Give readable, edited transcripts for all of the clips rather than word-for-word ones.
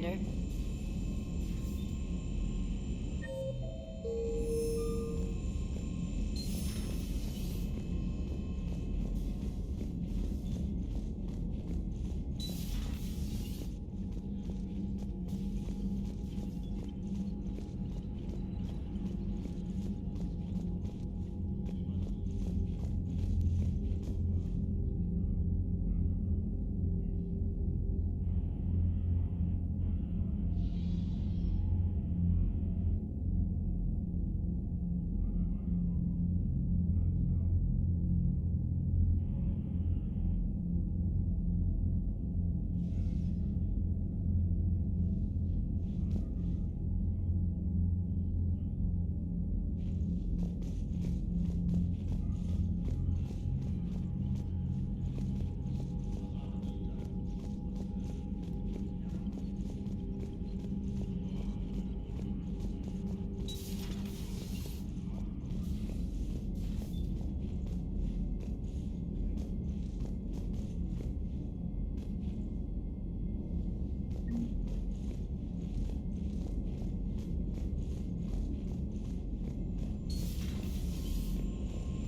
Commander.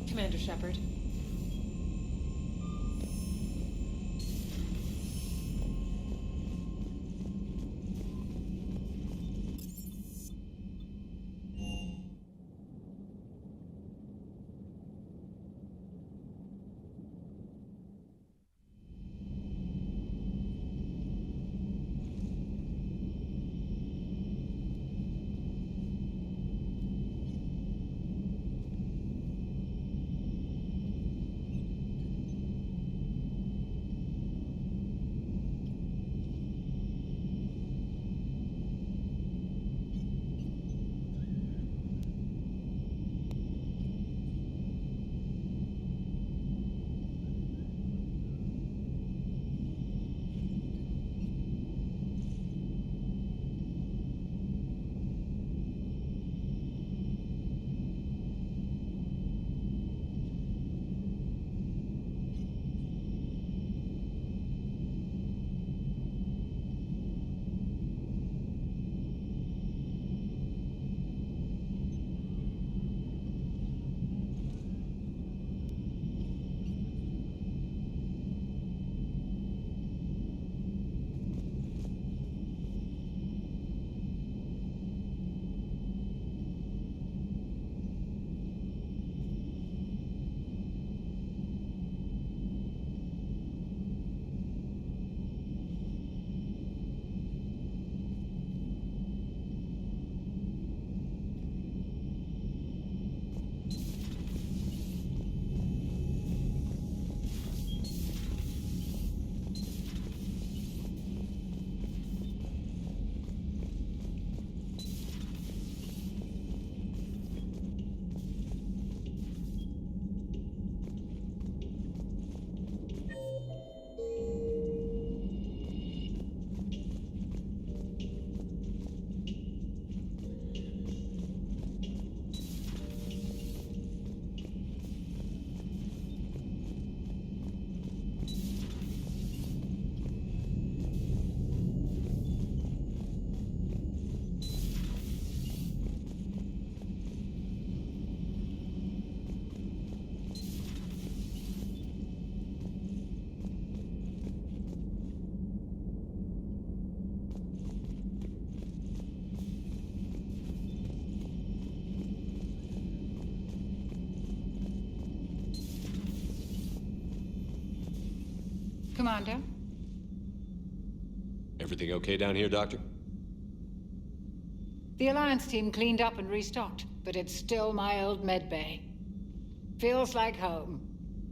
Commander Shepard. Commander? Everything okay down here, Doctor? The Alliance team cleaned up and restocked, but it's still my old med bay. Feels like home.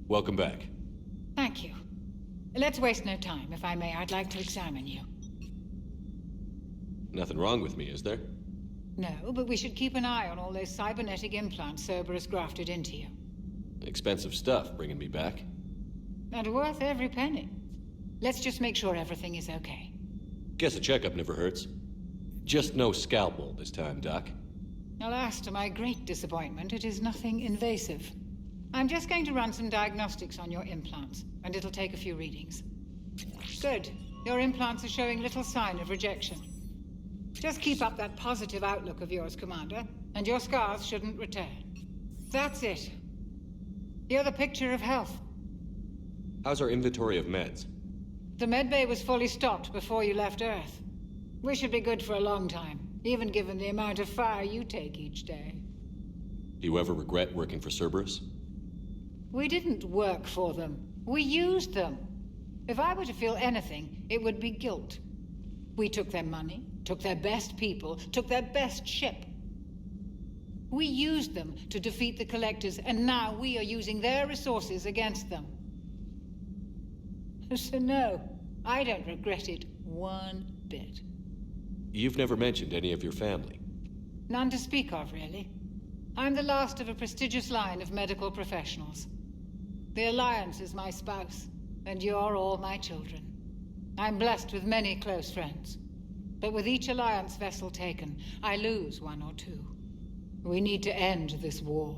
Welcome back. Thank you. Let's waste no time. If I may, I'd like to examine you. Nothing wrong with me, is there? No, but we should keep an eye on all those cybernetic implants Cerberus grafted into you. Expensive stuff bringing me back. And worth every penny. Let's just make sure everything is okay. Guess a checkup never hurts. Just no scalpel this time, Doc. Alas, to my great disappointment, it is nothing invasive. I'm just going to run some diagnostics on your implants, and it'll take a few readings. Good. Your implants are showing little sign of rejection. Just keep up that positive outlook of yours, Commander, and your scars shouldn't return. That's it. You're the picture of health. How's our inventory of meds? The medbay was fully stocked before you left Earth. We should be good for a long time, even given the amount of fire you take each day. Do you ever regret working for Cerberus? We didn't work for them. We used them. If I were to feel anything, it would be guilt. We took their money, took their best people, took their best ship. We used them to defeat the Collectors, and now we are using their resources against them. So no, I don't regret it one bit. You've never mentioned any of your family. None to speak of, really. I'm the last of a prestigious line of medical professionals. The Alliance is my spouse, and you're all my children. I'm blessed with many close friends. But with each Alliance vessel taken, I lose one or two. We need to end this war.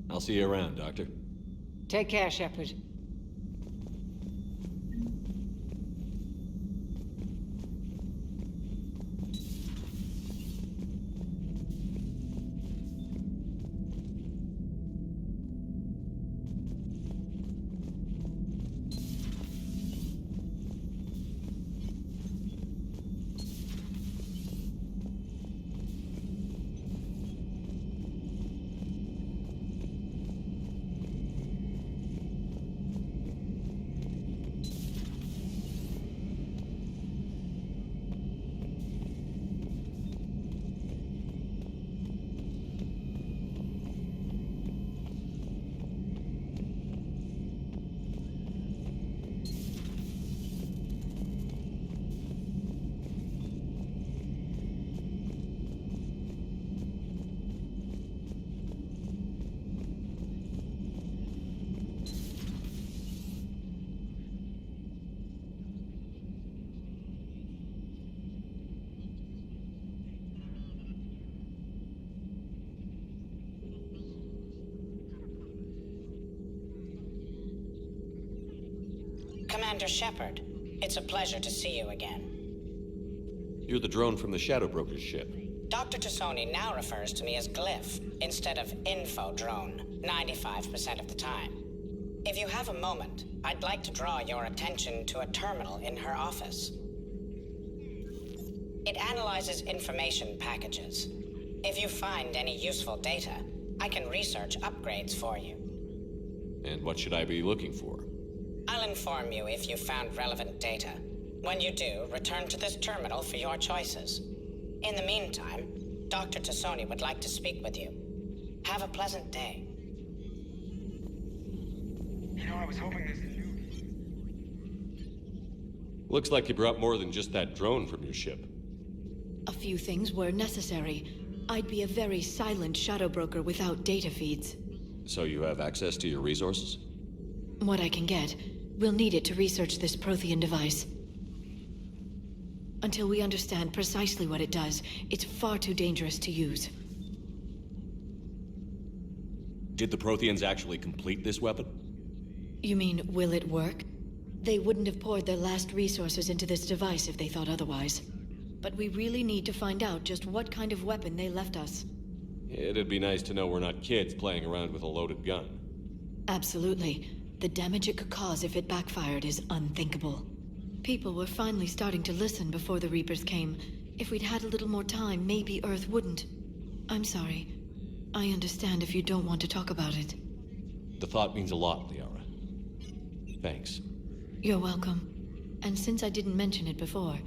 I'll see you around, Doctor. Take care, Shepard. Commander Shepard, it's a pleasure to see you again. You're the drone from the Shadow Broker's ship. Dr. Tassoni now refers to me as Glyph instead of Info Drone, 95% of the time. If you have a moment, I'd like to draw your attention to a terminal in her office. It analyzes information packages. If you find any useful data, I can research upgrades for you. And what should I be looking for? I'll inform you if you've found relevant data. When you do, return to this terminal for your choices. In the meantime, Dr. Tassoni would like to speak with you. Have a pleasant day. You know, I was hoping this... Looks like you brought more than just that drone from your ship. A few things were necessary. I'd be a very silent shadow broker without data feeds. So you have access to your resources? What I can get. We'll need it to research this Prothean device. Until we understand precisely what it does, it's far too dangerous to use. Did the Protheans actually complete this weapon? You mean, will it work? They wouldn't have poured their last resources into this device if they thought otherwise. But we really need to find out just what kind of weapon they left us. It'd be nice to know we're not kids playing around with a loaded gun. Absolutely. The damage it could cause if it backfired is unthinkable. People were finally starting to listen before the Reapers came. If we'd had a little more time, maybe Earth wouldn't. I'm sorry. I understand if you don't want to talk about it. The thought means a lot, Liara. Thanks. You're welcome. And since I didn't mention it before,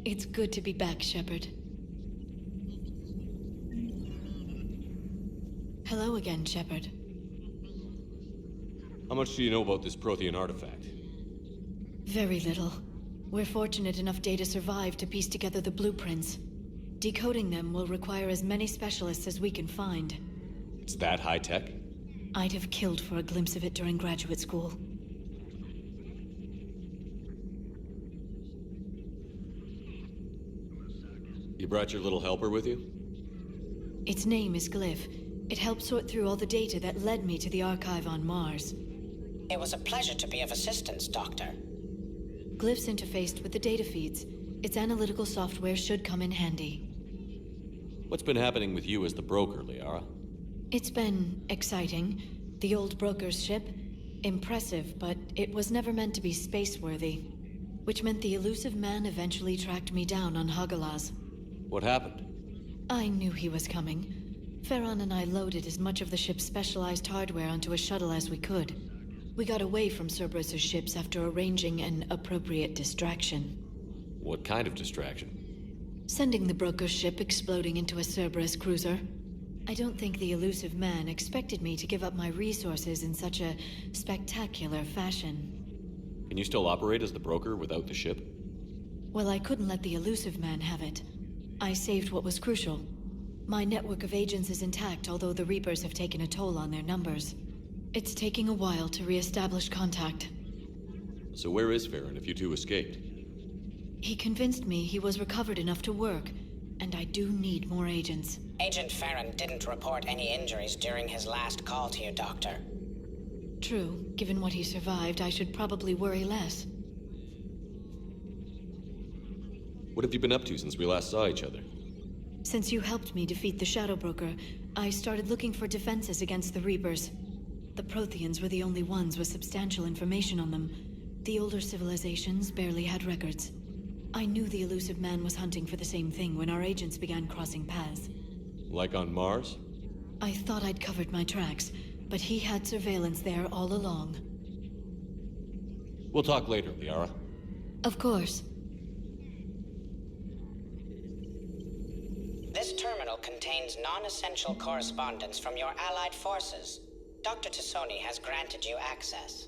it's good to be back, Shepard. Hello again, Shepard. How much do you know about this Prothean artifact? Very little. We're fortunate enough data survived to piece together the blueprints. Decoding them will require as many specialists as we can find. It's that high-tech? I'd have killed for a glimpse of it during graduate school. You brought your little helper with you? Its name is Glyph. It helped sort through all the data that led me to the archive on Mars. It was a pleasure to be of assistance, Doctor. Glyph's interfaced with the data feeds. Its analytical software should come in handy. What's been happening with you as the broker, Liara? It's been exciting. The old broker's ship, impressive, but it was never meant to be space-worthy. Which meant the elusive man eventually tracked me down on Hagalaz. What happened? I knew he was coming. Farron and I loaded as much of the ship's specialized hardware onto a shuttle as we could. We got away from Cerberus's ships after arranging an appropriate distraction. What kind of distraction? Sending the broker's ship exploding into a Cerberus cruiser. I don't think the elusive man expected me to give up my resources in such a spectacular fashion. Can you still operate as the broker without the ship? Well, I couldn't let the elusive man have it. I saved what was crucial. My network of agents is intact, although the Reapers have taken a toll on their numbers. It's taking a while to re-establish contact. So where is Farron if you two escaped? He convinced me he was recovered enough to work, and I do need more agents. Agent Farron didn't report any injuries during his last call to you, Doctor. True. Given what he survived, I should probably worry less. What have you been up to since we last saw each other? Since you helped me defeat the Shadow Broker, I started looking for defenses against the Reapers. The Protheans were the only ones with substantial information on them. The older civilizations barely had records. I knew the elusive man was hunting for the same thing when our agents began crossing paths. Like on Mars? I thought I'd covered my tracks, but he had surveillance there all along. We'll talk later, Liara. Of course. This terminal contains non-essential correspondence from your allied forces. Dr. Tassoni has granted you access.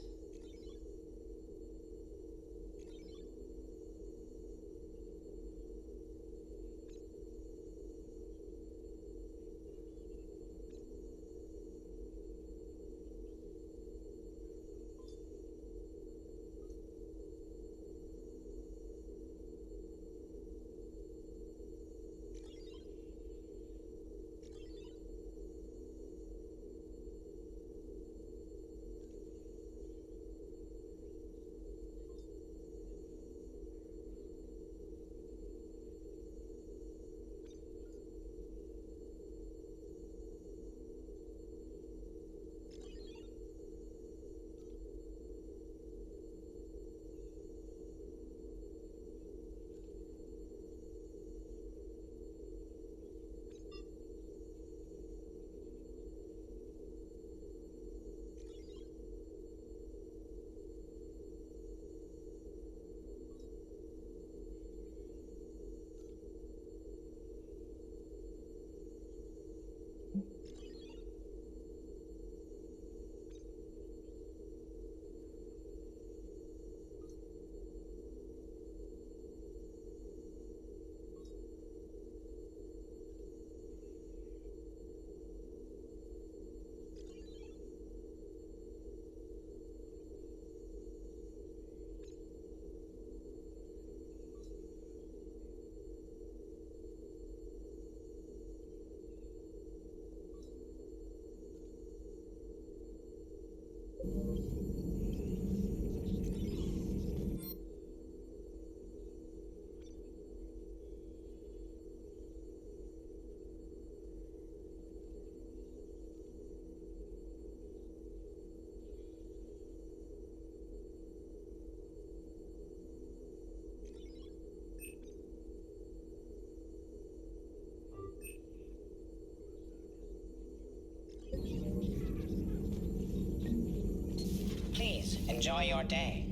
Please, enjoy your day.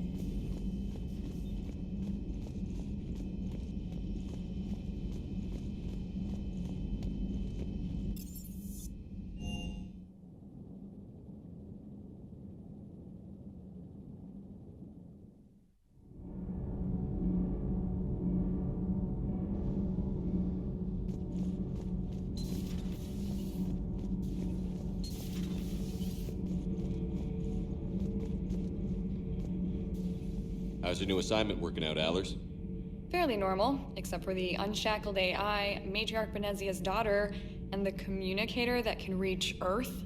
How's your new assignment working out, Allers? Fairly normal, except for the unshackled AI, Matriarch Benezia's daughter, and the communicator that can reach Earth.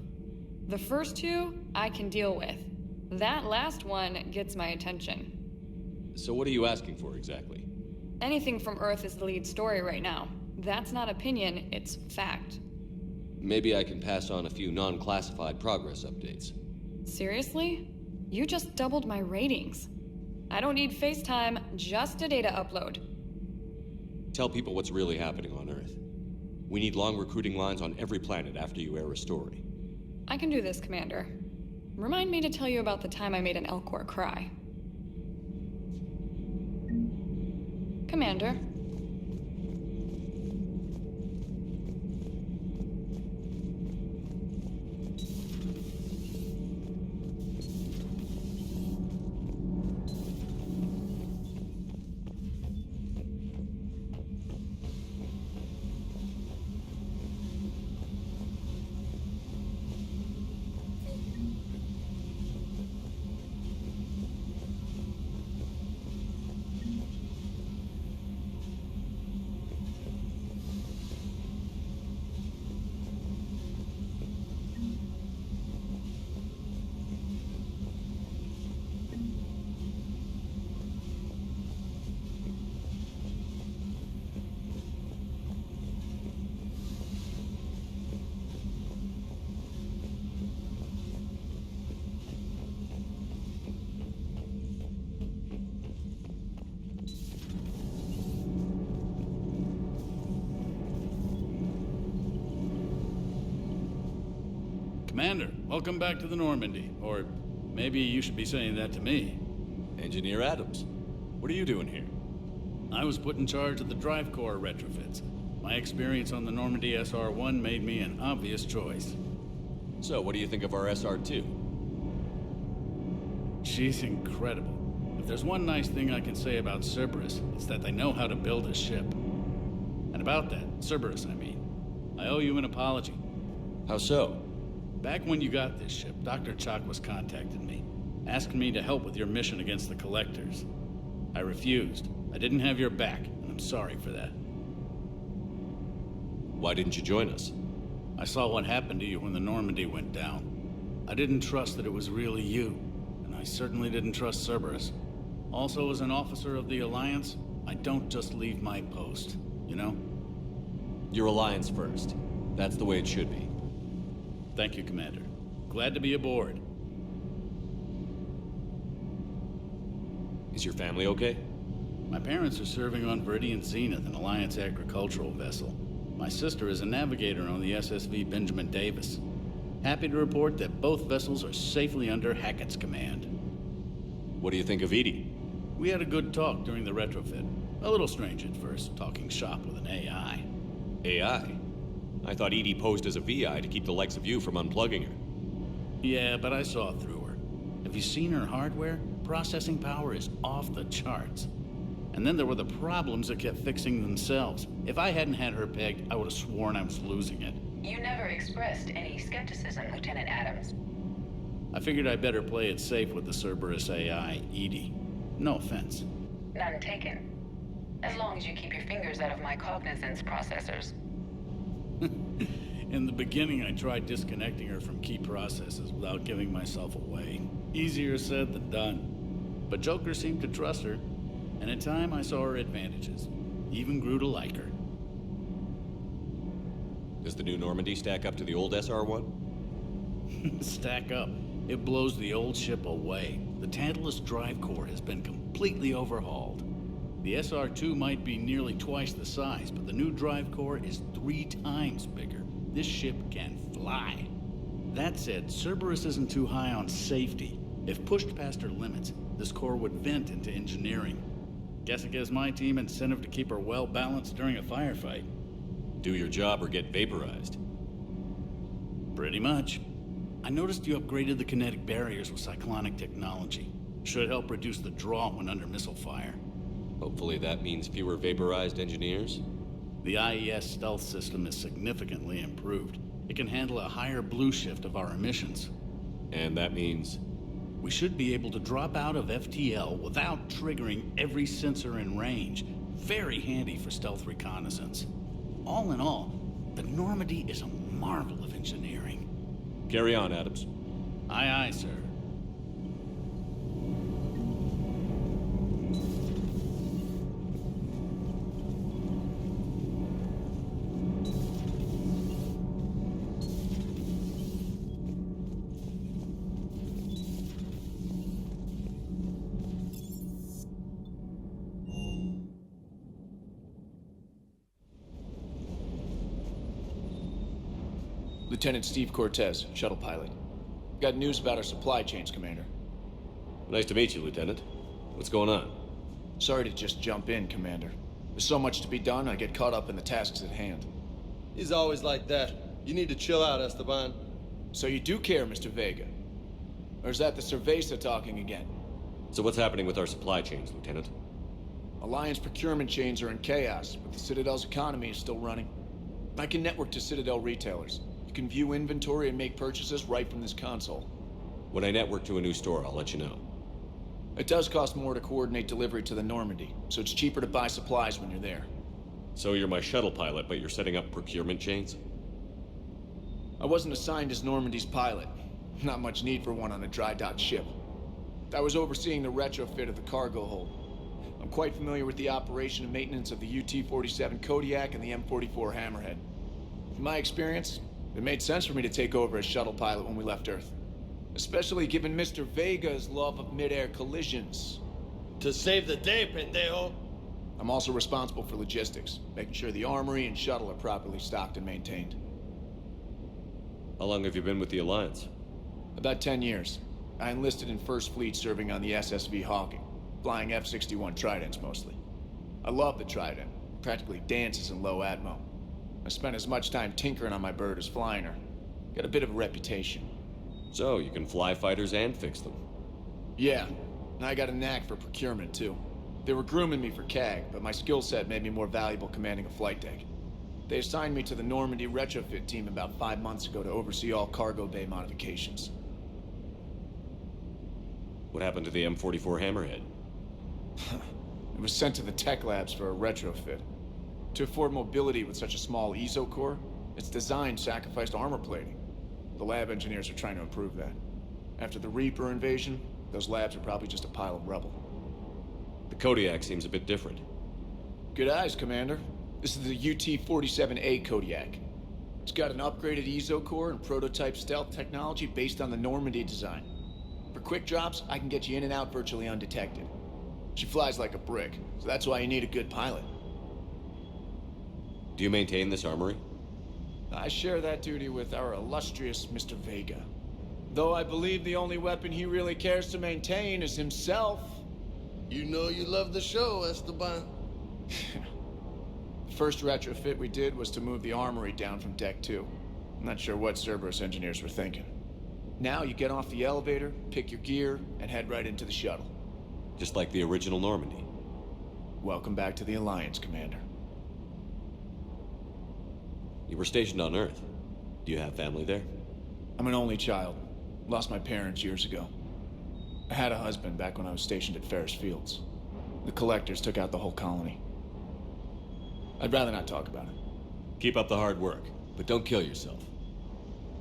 The first two, I can deal with. That last one gets my attention. So what are you asking for exactly? Anything from Earth is the lead story right now. That's not opinion, it's fact. Maybe I can pass on a few non-classified progress updates. Seriously? You just doubled my ratings. I don't need FaceTime, just a data upload. Tell people what's really happening on Earth. We need long recruiting lines on every planet after you air a story. I can do this, Commander. Remind me to tell you about the time I made an Elcor cry. Commander. Commander, welcome back to the Normandy. Or maybe you should be saying that to me. Engineer Adams, what are you doing here? I was put in charge of the drive core retrofits. My experience on the Normandy SR-1 made me an obvious choice. So, what do you think of our SR-2? She's incredible. If there's one nice thing I can say about Cerberus, it's that they know how to build a ship. And about that, Cerberus, I mean, I owe you an apology. How so? Back when you got this ship, Dr. Chakwas contacted me, asking me to help with your mission against the Collectors. I refused. I didn't have your back, and I'm sorry for that. Why didn't you join us? I saw what happened to you when the Normandy went down. I didn't trust that it was really you, and I certainly didn't trust Cerberus. Also, as an officer of the Alliance, I don't just leave my post, you know? Your Alliance first. That's the way it should be. Thank you, Commander. Glad to be aboard. Is your family okay? My parents are serving on Viridian Zenith, an Alliance agricultural vessel. My sister is a navigator on the SSV Benjamin Davis. Happy to report that both vessels are safely under Hackett's command. What do you think of Edie? We had a good talk during the retrofit. A little strange at first, talking shop with an AI. AI? I thought Edie posed as a VI to keep the likes of you from unplugging her. Yeah, but I saw through her. Have you seen her hardware? Processing power is off the charts. And then there were the problems that kept fixing themselves. If I hadn't had her pegged, I would have sworn I was losing it. You never expressed any skepticism, Lieutenant Adams. I figured I'd better play it safe with the Cerberus AI, Edie. No offense. None taken. As long as you keep your fingers out of my cognizance processors. In the beginning, I tried disconnecting her from key processes without giving myself away. Easier said than done. But Joker seemed to trust her, and in time I saw her advantages. Even grew to like her. Does the new Normandy stack up to the old SR-1? Stack up. It blows the old ship away. The Tantalus drive core has been completely overhauled. The SR-2 might be nearly twice the size, but the new drive core is 3 times bigger. This ship can fly. That said, Cerberus isn't too high on safety. If pushed past her limits, this core would vent into engineering. Guess it gives my team incentive to keep her well balanced during a firefight. Do your job or get vaporized. Pretty much. I noticed you upgraded the kinetic barriers with cyclonic technology. Should help reduce the draw when under missile fire. Hopefully that means fewer vaporized engineers. The IES stealth system is significantly improved. It can handle a higher blue shift of our emissions. And that means... We should be able to drop out of FTL without triggering every sensor in range. Very handy for stealth reconnaissance. All in all, the Normandy is a marvel of engineering. Carry on, Adams. Aye, aye, sir. Lieutenant Steve Cortez, shuttle pilot. Got news about our supply chains, Commander. Nice to meet you, Lieutenant. What's going on? Sorry to just jump in, Commander. There's so much to be done, I get caught up in the tasks at hand. He's always like that. You need to chill out, Esteban. So you do care, Mr. Vega? Or is that the Cerveza talking again? So what's happening with our supply chains, Lieutenant? Alliance procurement chains are in chaos, but the Citadel's economy is still running. I can network to Citadel retailers. You can view inventory and make purchases right from this console. When I network to a new store, I'll let you know. It does cost more to coordinate delivery to the Normandy, so it's cheaper to buy supplies when you're there. So you're my shuttle pilot, but you're setting up procurement chains? I wasn't assigned as Normandy's pilot. Not much need for one on a dry dock ship. I was overseeing the retrofit of the cargo hold. I'm quite familiar with the operation and maintenance of the UT-47 Kodiak and the M44 Hammerhead. In my experience, it made sense for me to take over as shuttle pilot when we left Earth. Especially given Mr. Vega's love of mid-air collisions. To save the day, pendejo. I'm also responsible for logistics, making sure the armory and shuttle are properly stocked and maintained. How long have you been with the Alliance? About 10 years. I enlisted in First Fleet serving on the SSV Hawking, flying F-61 Tridents mostly. I love the Trident, practically dances in low atmo. I spent as much time tinkering on my bird as flying her. Got a bit of a reputation. So, you can fly fighters and fix them. Yeah, and I got a knack for procurement too. They were grooming me for CAG, but my skill set made me more valuable commanding a flight deck. They assigned me to the Normandy retrofit team about 5 months ago to oversee all cargo bay modifications. What happened to the M44 Hammerhead? It was sent to the tech labs for a retrofit. To afford mobility with such a small ESO core, its design sacrificed armor plating. The lab engineers are trying to improve that. After the Reaper invasion, those labs are probably just a pile of rubble. The Kodiak seems a bit different. Good eyes, Commander. This is the UT-47A Kodiak. It's got an upgraded ESO core and prototype stealth technology based on the Normandy design. For quick drops, I can get you in and out virtually undetected. She flies like a brick, so that's why you need a good pilot. Do you maintain this armory? I share that duty with our illustrious Mr. Vega. Though I believe the only weapon he really cares to maintain is himself. You know you love the show, Esteban. The first retrofit we did was to move the armory down from Deck 2. I'm not sure what Cerberus engineers were thinking. Now you get off the elevator, pick your gear, and head right into the shuttle. Just like the original Normandy. Welcome back to the Alliance, Commander. You were stationed on Earth. Do you have family there? I'm an only child. Lost my parents years ago. I had a husband back when I was stationed at Ferris Fields. The Collectors took out the whole colony. I'd rather not talk about it. Keep up the hard work, but don't kill yourself.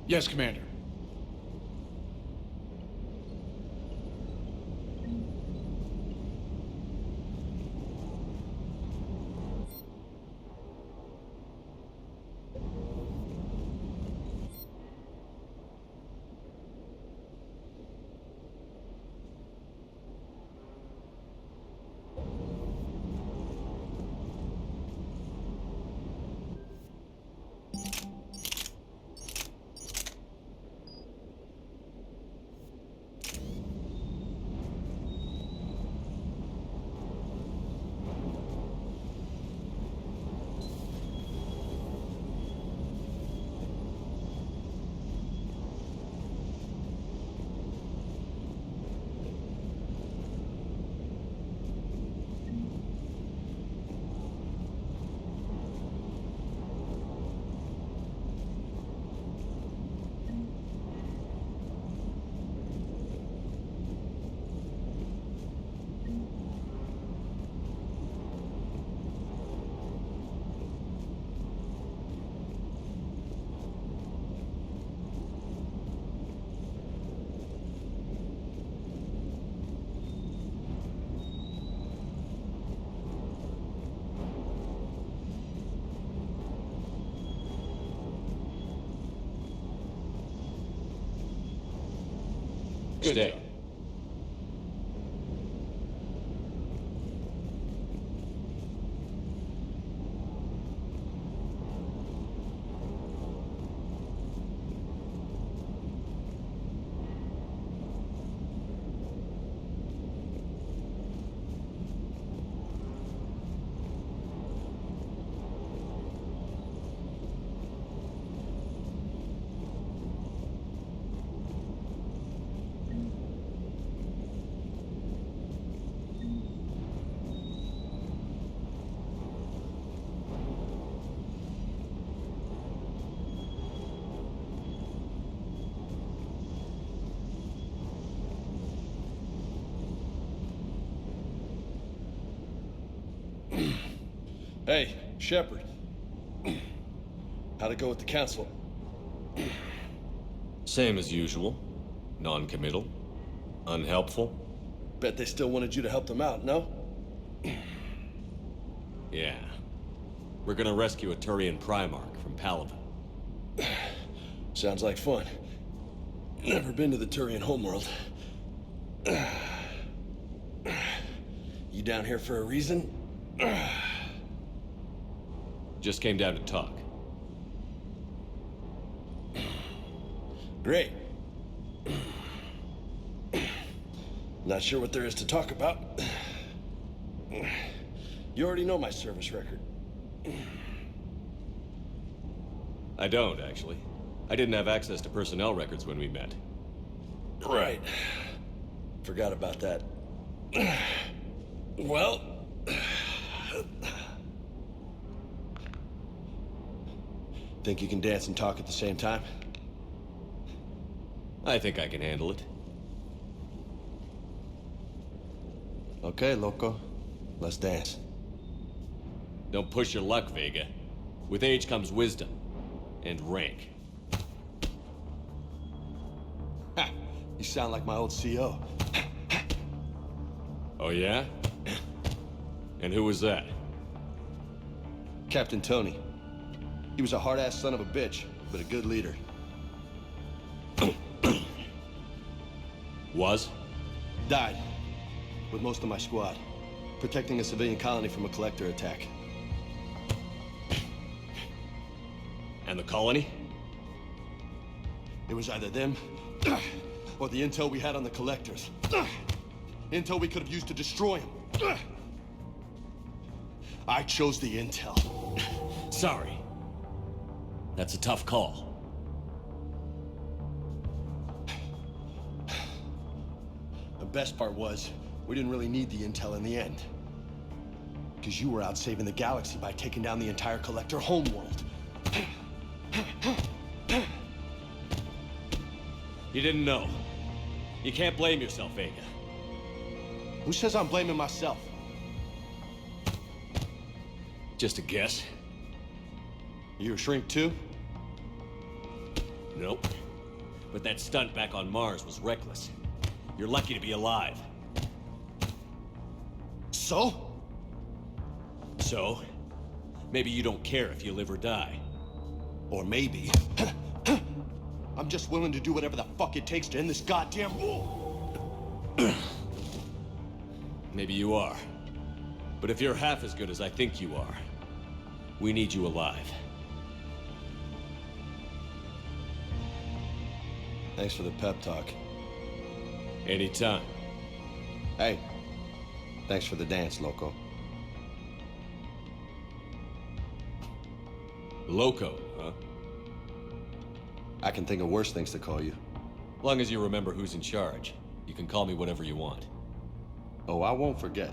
Yes, Commander. Good day. Hey, Shepard. How'd it go with the council? Same as usual. Non-committal. Unhelpful. Bet they still wanted you to help them out, no? Yeah. We're gonna rescue a Turian Primarch from Palaven. Sounds like fun. Never been to the Turian homeworld. You down here for a reason? Just came down to talk. Great. Not sure what there is to talk about. You already know my service record. I don't, actually. I didn't have access to personnel records when we met. Right. Forgot about that. Well... Think you can dance and talk at the same time? I think I can handle it. Okay, loco. Let's dance. Don't push your luck, Vega. With age comes wisdom. And rank. Ha! You sound like my old CO. Oh, yeah? And who was that? Captain Tony. He was a hard-ass son of a bitch, but a good leader. Was? Died. With most of my squad. Protecting a civilian colony from a collector attack. And the colony? It was either them, or the intel we had on the collectors. Intel we could have used to destroy them. I chose the intel. Sorry. That's a tough call. The best part was, we didn't really need the intel in the end. Because you were out saving the galaxy by taking down the entire collector homeworld. You didn't know. You can't blame yourself, Vega. Who says I'm blaming myself? Just a guess. You a shrink too? Nope. But that stunt back on Mars was reckless. You're lucky to be alive. So? So? Maybe you don't care if you live or die. Or maybe... I'm just willing to do whatever the fuck it takes to end this goddamn war. Maybe you are. But if you're half as good as I think you are, we need you alive. Thanks for the pep talk. Anytime. Hey, thanks for the dance, loco. Loco, huh? I can think of worse things to call you. Long as you remember who's in charge, you can call me whatever you want. Oh, I won't forget.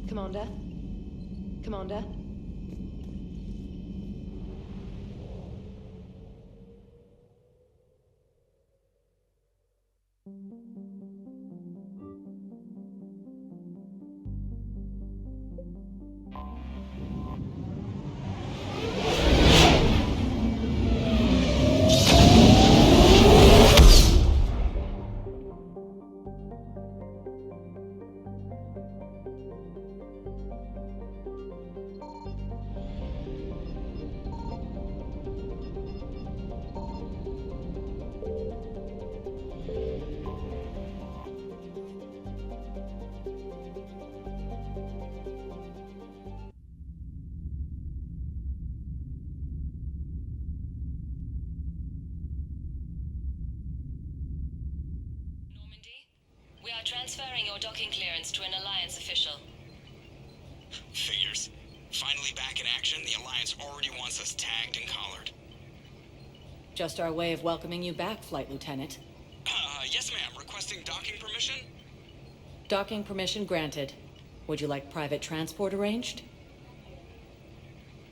Commander? Commander? transferring your docking clearance to an Alliance official. Figures. Finally back in action, the Alliance already wants us tagged and collared. Just our way of welcoming you back, Flight Lieutenant. Yes, ma'am. Requesting docking permission? Docking permission granted. Would you like private transport arranged?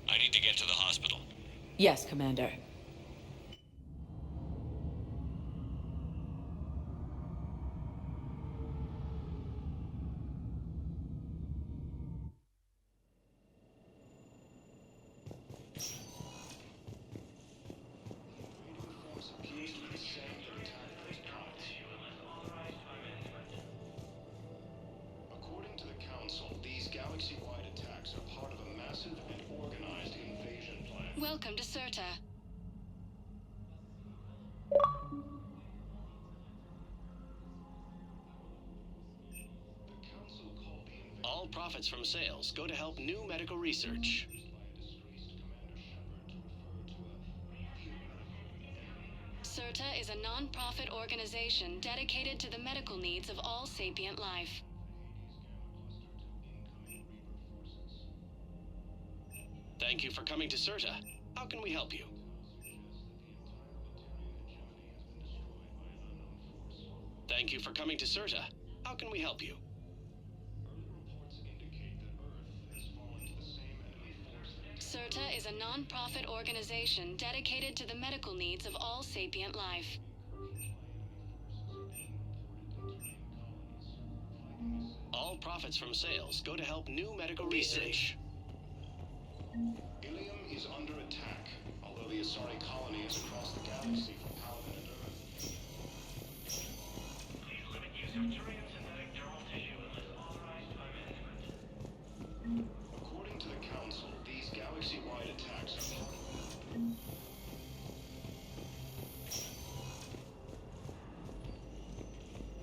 I need to get to the hospital. Yes, Commander. According to the Council, these galaxy-wide attacks are part of a massive and organized invasion plan. Welcome to Serta. All profits from sales go to help new medical research. Serta is a non-profit organization dedicated to the medical needs of all sapient life. Thank you for coming to Serta. How can we help you? Thank you for coming to Serta. How can we help you? Serta is a non-profit organization dedicated to the medical needs of all sapient life. All profits from sales go to help new medical research. Ilium is under attack, although the Asari colony is across the galaxy from Paladin and Earth. Please limit use of terrain synthetic dermal tissue unless authorized by management. According to the Council, these galaxy-wide attacks are part of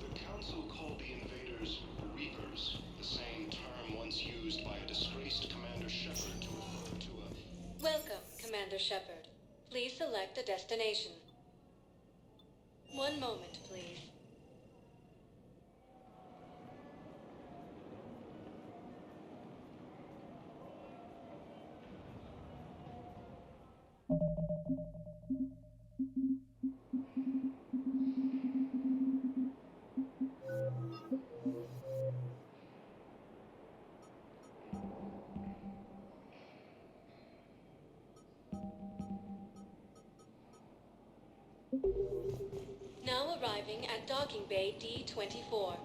the Council called the invaders Reapers, the same term once used by a disgraced Commander Shepard to refer to a... Welcome, Commander Shepard. Please select a destination. One moment, please. Now arriving at Docking Bay D-24.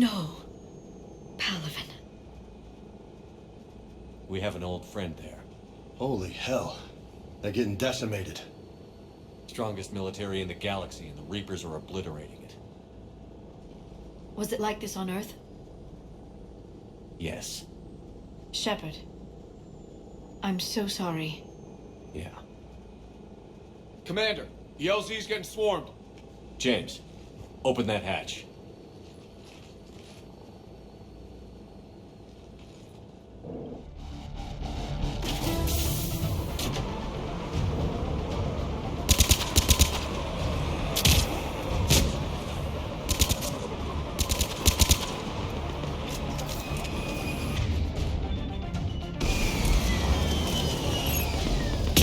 No. Palaven. We have an old friend there. Holy hell. They're getting decimated. Strongest military in the galaxy, and the Reapers are obliterating it. Was it like this on Earth? Yes. Shepard. I'm so sorry. Yeah. Commander, the LZ's getting swarmed. James, open that hatch.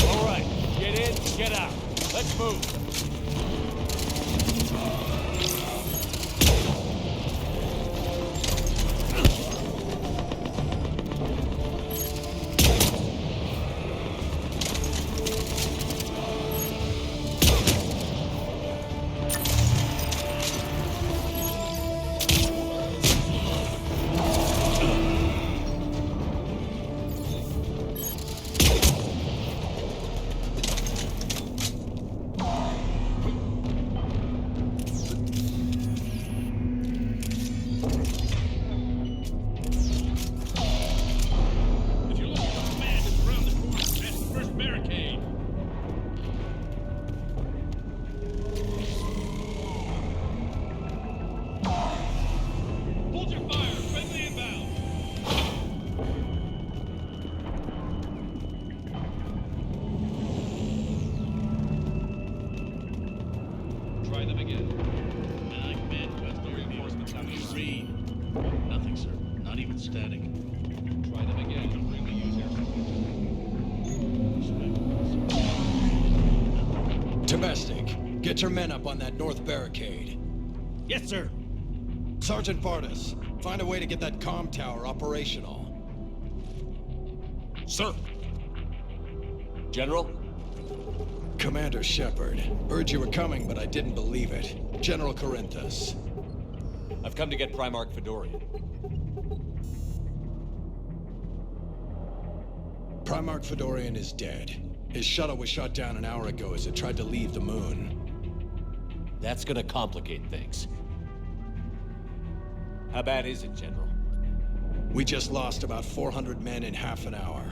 All right, get in, get out. Let's move. Try them again. I command West reinforcements have you read. Nothing, sir. Not even static. Try them again. Bring the user. Domestic, get your men up on that north barricade. Yes, sir. Sergeant Vardis, find a way to get that comm tower operational. Sir. General? Commander Shepard, heard you were coming, but I didn't believe it. General Corinthus. I've come to get Primarch Fedorian. Primarch Fedorian is dead. His shuttle was shot down an hour ago as it tried to leave the moon. That's gonna complicate things. How bad is it, General? We just lost about 400 men in half an hour.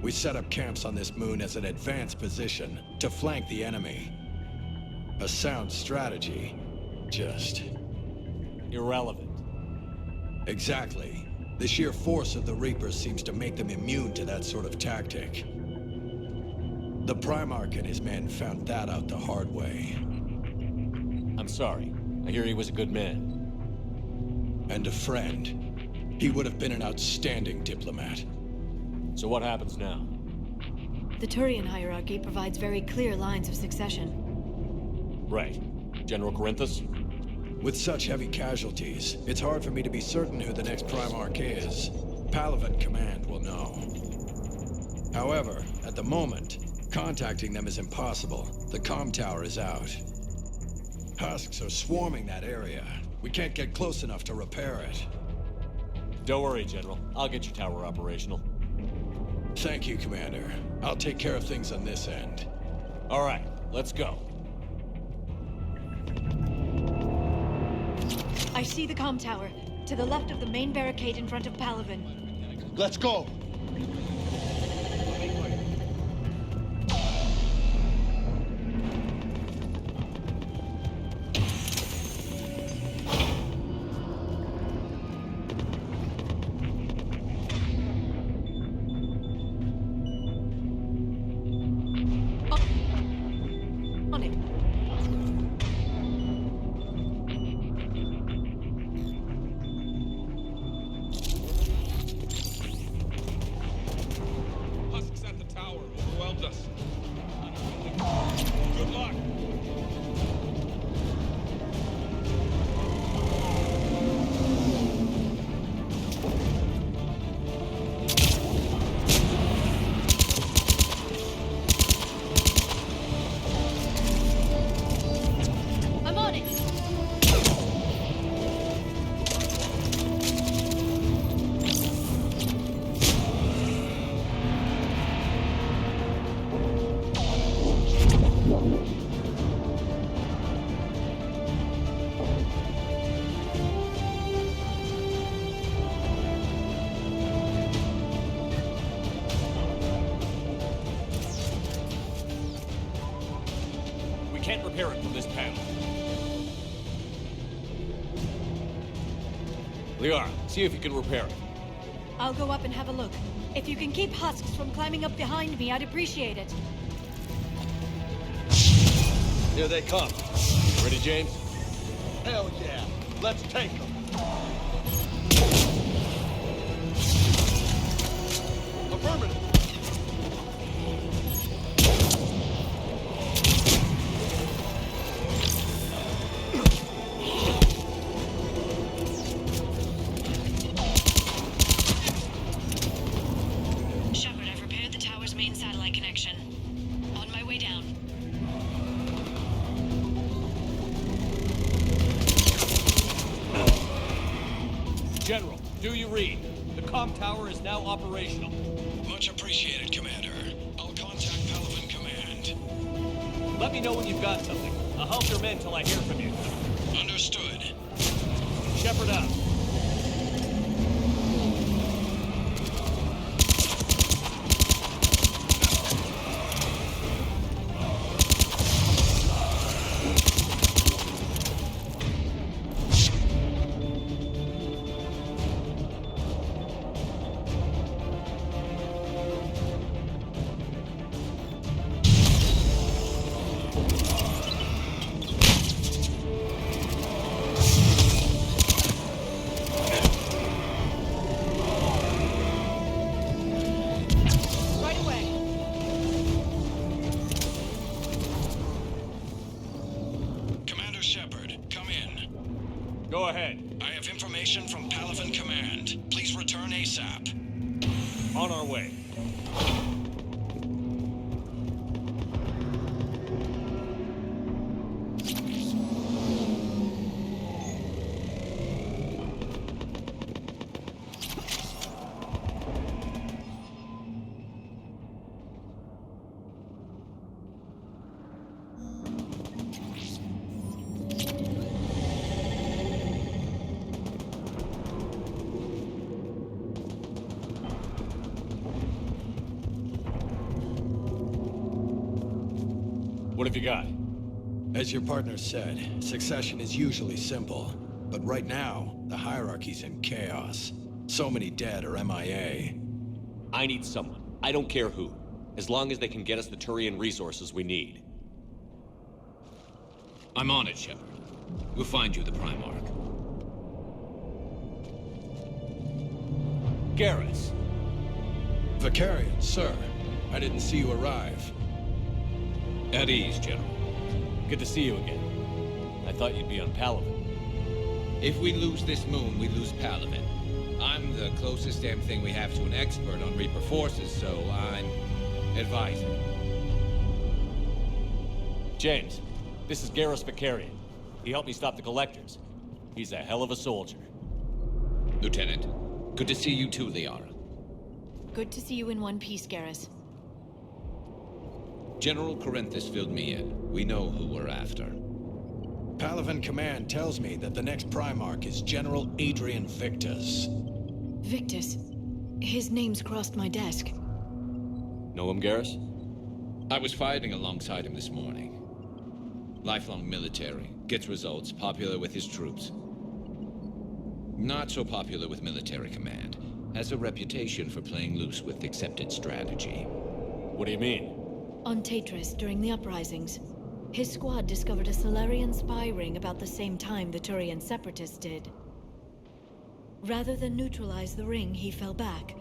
We set up camps on this moon as an advanced position to flank the enemy. A sound strategy, just... irrelevant. Exactly. The sheer force of the Reapers seems to make them immune to that sort of tactic. The Primarch and his men found that out the hard way. I'm sorry. I hear he was a good man. And a friend. He would have been an outstanding diplomat. So what happens now? The Turian hierarchy provides very clear lines of succession. Right. General Corinthus? With such heavy casualties, it's hard for me to be certain who the next Primarch is. Palaven Command will know. However, at the moment, contacting them is impossible. The comm tower is out. Husks are swarming that area. We can't get close enough to repair it. Don't worry, General. I'll get your tower operational. Thank you, Commander. I'll take care of things on this end. All right, let's go. I see the comm tower, to the left of the main barricade in front of Palaven. Let's go! On it. can't repair it from this panel. Liara, see if you can repair it. I'll go up and have a look. If you can keep husks from climbing up behind me, I'd appreciate it. Here they come. Ready, James? Hell yeah. Let's take them. Affirmative. Shepard, I've repaired the tower's main satellite connection. On my way down. General, do you read? The comm tower is now operational. Much appreciated, Commander. I'll contact Palaven Command. Let me know when you've got something. I'll help your men till I hear from you. Understood. Shepard out. Go ahead. I have information from Palaven Command. Please return ASAP. On our way. What have you got? As your partner said, succession is usually simple. But right now, the hierarchy's in chaos. So many dead or MIA. I need someone. I don't care who. As long as they can get us the Turian resources we need. I'm on it, Shepard. We'll find you the Primarch. Garrus. Vicarian, sir. I didn't see you arrive. At ease, General. Good to see you again. I thought you'd be on Palaven. If we lose this moon, we lose Palaven. I'm the closest damn thing we have to an expert on Reaper forces, so I'm advising. James, this is Garrus Vicarian. He helped me stop the Collectors. He's a hell of a soldier. Lieutenant, good to see you too, Liara. Good to see you in one piece, Garrus. General Corinthus filled me in. We know who we're after. Palaven Command tells me that the next Primarch is General Adrian Victus. Victus? His name's crossed my desk. Know him, Garrus? I was fighting alongside him this morning. Lifelong military, gets results, popular with his troops. Not so popular with military command. Has a reputation for playing loose with accepted strategy. What do you mean? On Tatris, during the uprisings, his squad discovered a Solarian spy ring about the same time the Turian separatists did. Rather than neutralize the ring, he fell back.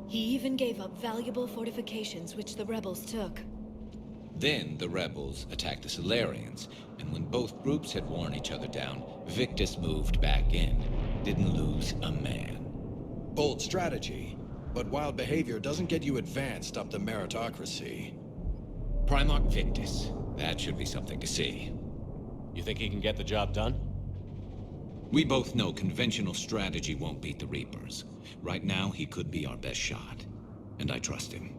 He even gave up valuable fortifications which the rebels took. Then the rebels attacked the Solarians, and when both groups had worn each other down, Victus moved back in. Didn't lose a man. Bold strategy, but wild behavior doesn't get you advanced up the meritocracy. Primarch Victus. That should be something to see. You think he can get the job done? We both know conventional strategy won't beat the Reapers. Right now, he could be our best shot. And I trust him.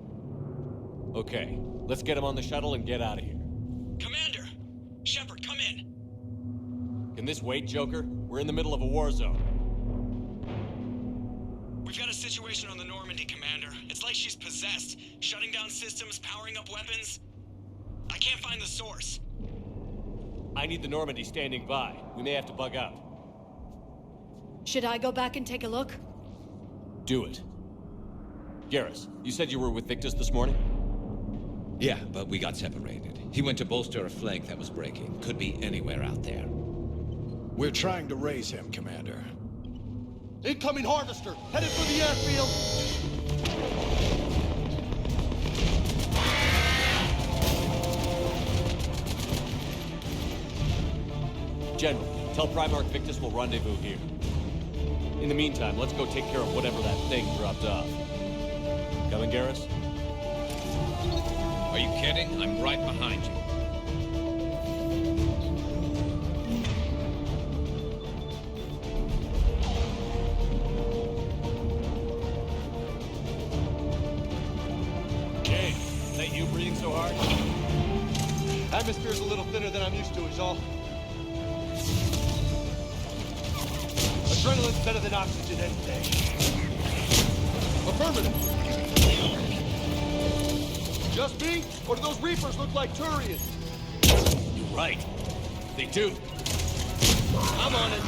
Okay, let's get him on the shuttle and get out of here. Commander! Shepard, come in! Can this wait, Joker? We're in the middle of a war zone. We've got a situation on the Normandy, Commander. It's like she's possessed. Shutting down systems, powering up weapons. I can't find the source. I need the Normandy standing by. We may have to bug out. Should I go back and take a look? Do it. Garrus, you said you were with Victus this morning? Yeah, but we got separated. He went to bolster a flank that was breaking. Could be anywhere out there. We're trying to raise him, Commander. Incoming harvester! Headed for the airfield! General, tell Primarch Victus we'll rendezvous here. In the meantime, let's go take care of whatever that thing dropped off. Coming, Garrus? Are you kidding? I'm right behind you. Jay, is that you breathing so hard? Atmosphere's a little thinner than I'm used to, is all. Adrenaline's better than oxygen any day. Affirmative. Just me? Or do those Reapers look like Turians? You're right. They do. I'm on it.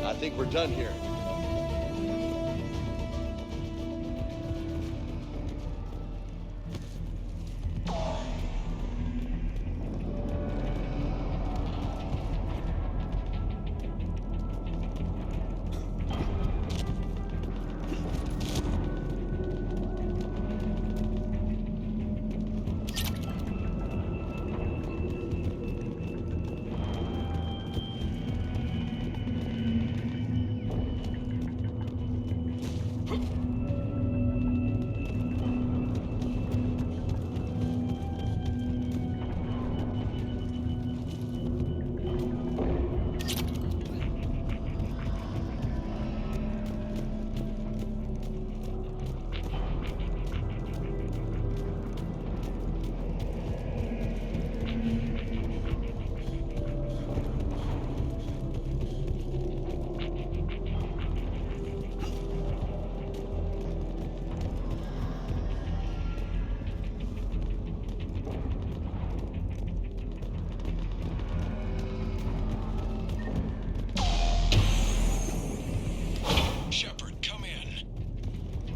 I think we're done here.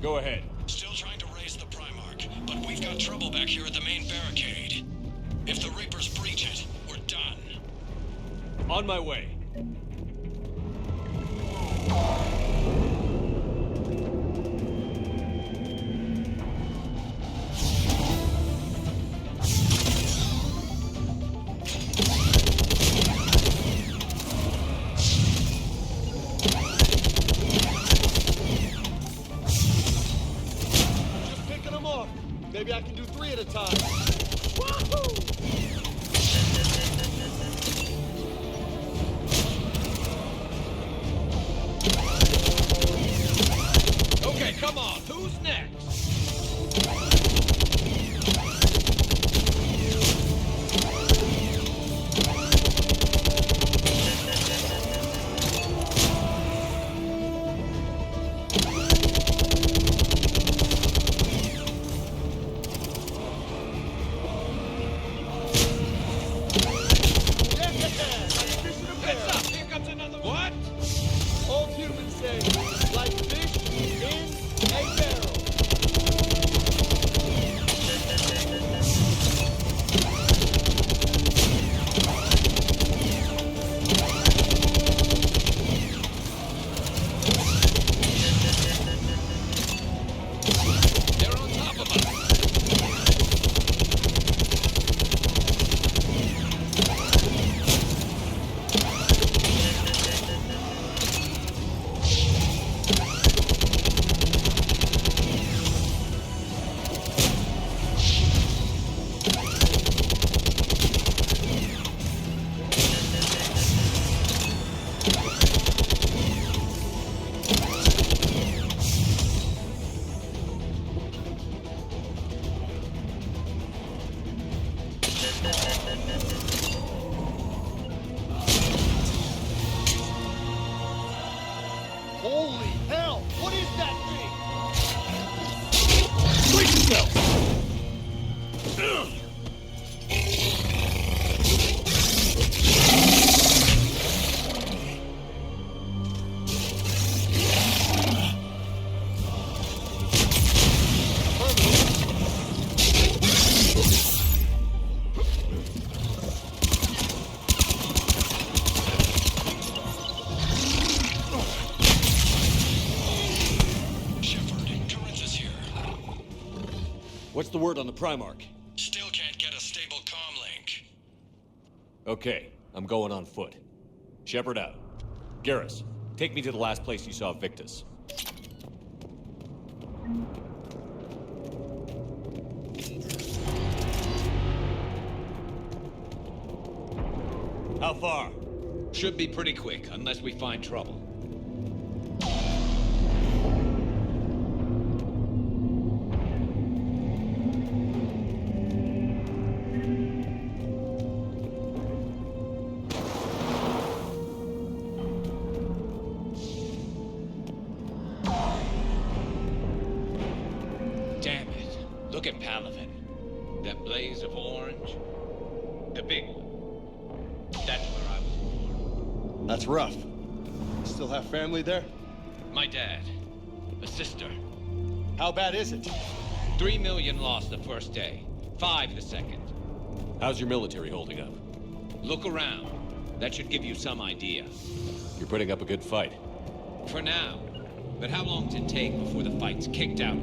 Go ahead. Still trying to raise the Primarch, but we've got trouble back here at the main barricade. If the Reapers breach it, we're done. On my way. Maybe I can do 3 at a time. Woohoo! Okay, come on. Who's next? Holy hell! What is that thing? Brace yourself! What's the word on the Primarch? Still can't get a stable comm link. Okay, I'm going on foot. Shepard out. Garrus, take me to the last place you saw Victus. How far? Should be pretty quick, unless we find trouble. Damn it. Look at Palaven. That blaze of orange. The big one. That's where I was born. That's rough. Still have family there? My dad. A sister. How bad is it? 3 million lost the first day. 5 the second. How's your military holding up? Look around. That should give you some idea. You're putting up a good fight. For now. But how long does it take before the fight's kicked out?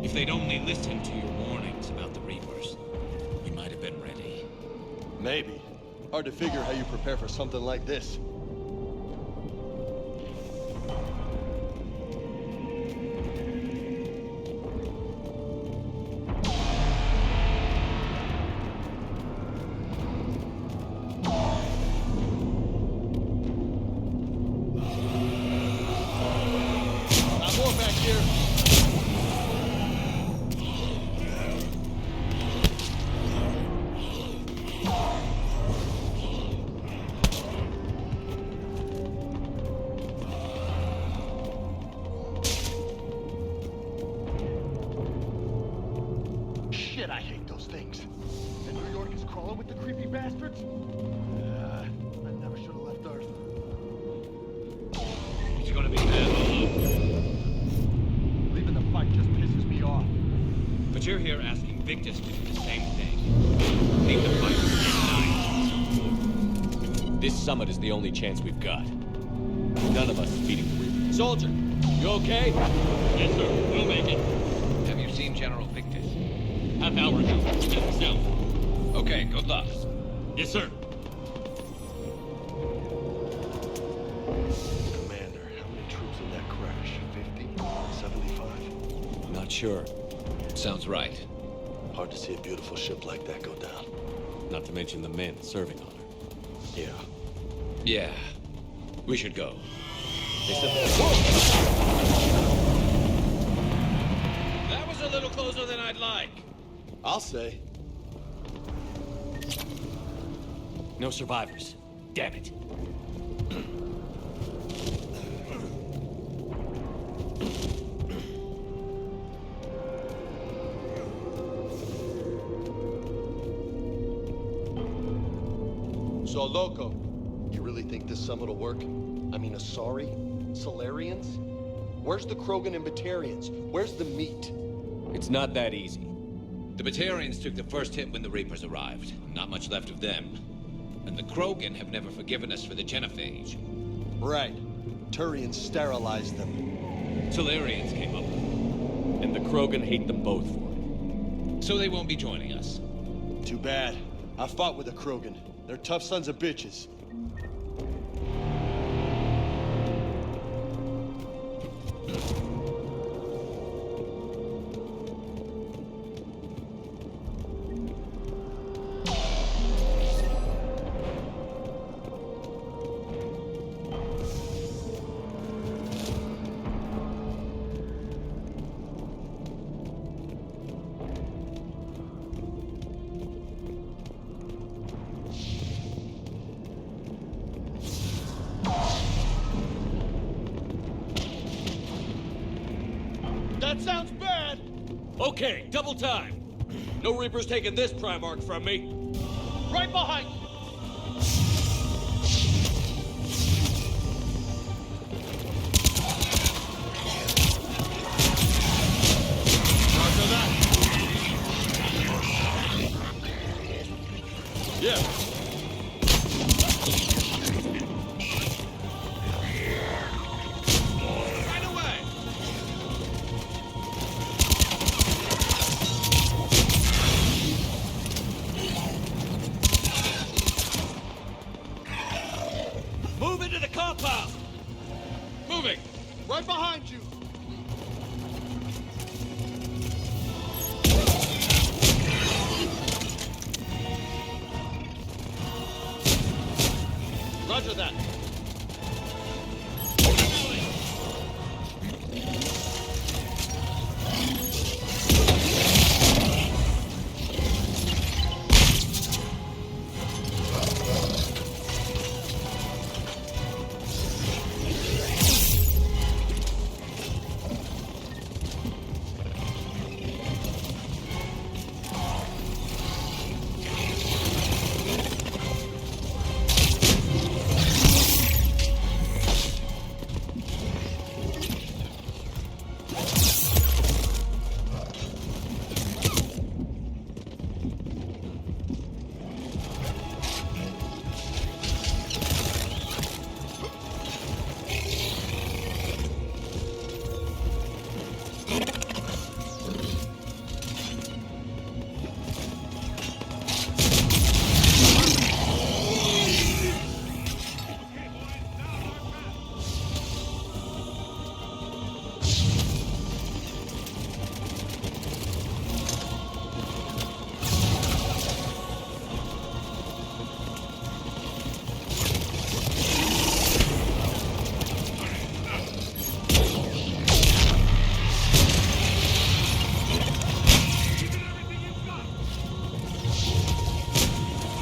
If they'd only listened to your warnings about the Reapers, we might have been ready. Maybe. Hard to figure how you prepare for something like this. Not more back here. Shit, I hate those things. And New York is crawling with the creepy bastards? I never should have left Earth. It's gonna be bad all over. Leaving the fight just pisses me off. But you're here asking Victus to do the same thing. Leave the fight tonight. This summit is the only chance we've got. None of us is beating the Reaper. Soldier, you okay? Yes, sir. We'll make it. Have you seen General Victus? Half hour ago. Just south. Okay, good luck. Yes, sir. Commander, how many troops in that crash? 50? 75? Not sure. Sounds right. Hard to see a beautiful ship like that go down. Not to mention the men serving on her. Yeah. Yeah. We should go. They said That was a little closer than I'd like. I'll say. no survivors. Damn it. So, Loco, you really think this summit will work? I mean, Asari? Solarians? Where's the Krogan and Batarians? Where's the meat? It's not that easy. The Batarians took the first hit when the Reapers arrived. Not much left of them. And the Krogan have never forgiven us for the genophage. Right. Turians sterilized them. Solarians came up with it. And the Krogan hate them both for it. So they won't be joining us. Too bad. I fought with the Krogan. They're tough sons of bitches. That sounds bad! Okay, double time. No Reaper's taking this Primarch from me. Right behind you! Roger that. Yeah. Right away. Move into the compound! Moving! Right behind you! Roger that.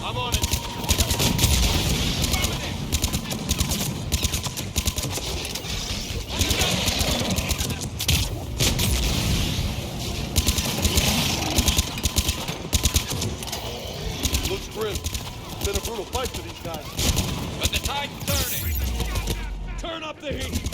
I'm on it. Looks grim. Been a brutal fight for these guys. But the tide's turning. Turn up the heat.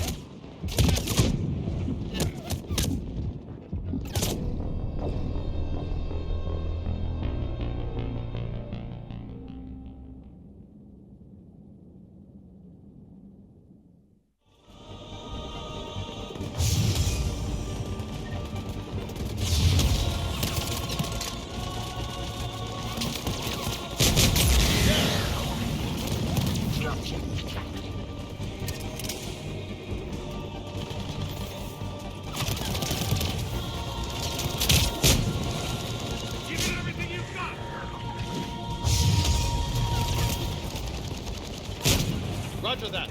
Roger that.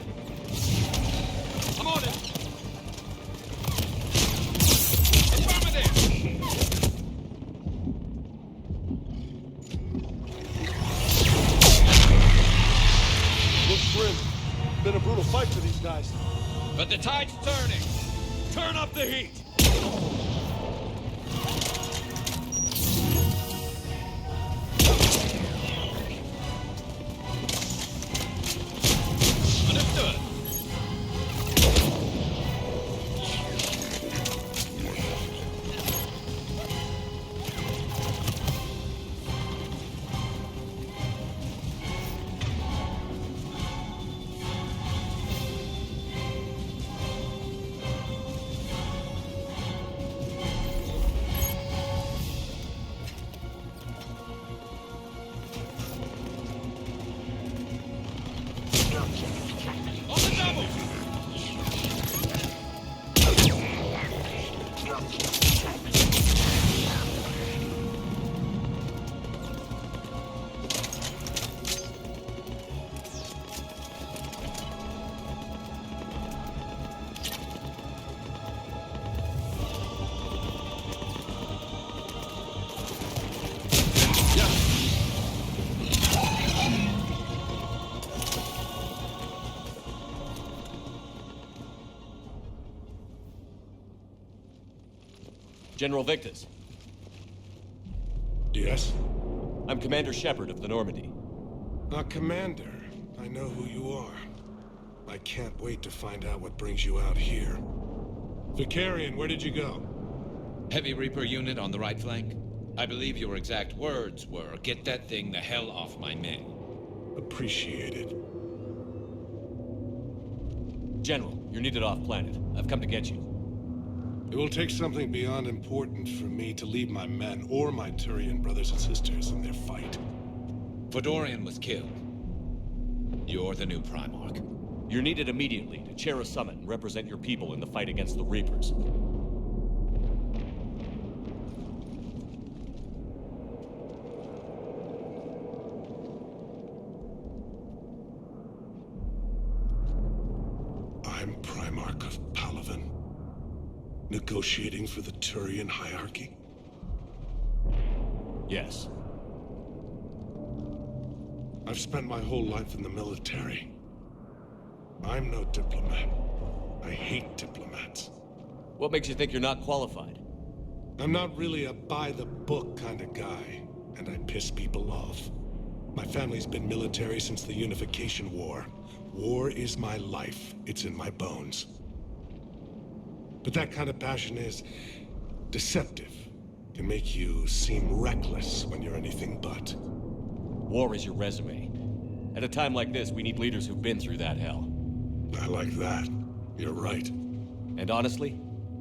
I'm on it. Affirmative. Looks grim. Been a brutal fight for these guys. But the tide's turning. Turn up the heat. Understood. General Victus. Yes? I'm Commander Shepard of the Normandy. Commander, I know who you are. I can't wait to find out what brings you out here. Vicarian, where did you go? Heavy Reaper unit on the right flank. I believe your exact words were, "Get that thing the hell off my men." Appreciated. General, you're needed off-planet. I've come to get you. It will take something beyond important for me to leave my men or my Turian brothers and sisters in their fight. Fodorian was killed. You're the new Primarch. You're needed immediately to chair a summit and represent your people in the fight against the Reapers. I'm Primarch of Palaven. Negotiating for the Turian hierarchy? Yes. I've spent my whole life in the military. I'm no diplomat. I hate diplomats. What makes you think you're not qualified? I'm not really a by-the-book kind of guy, and I piss people off. My family's been military since the Unification War. War is my life. It's in my bones. But that kind of passion is deceptive. Can make you seem reckless when you're anything but. War is your resume. At a time like this, we need leaders who've been through that hell. I like that. You're right. And honestly,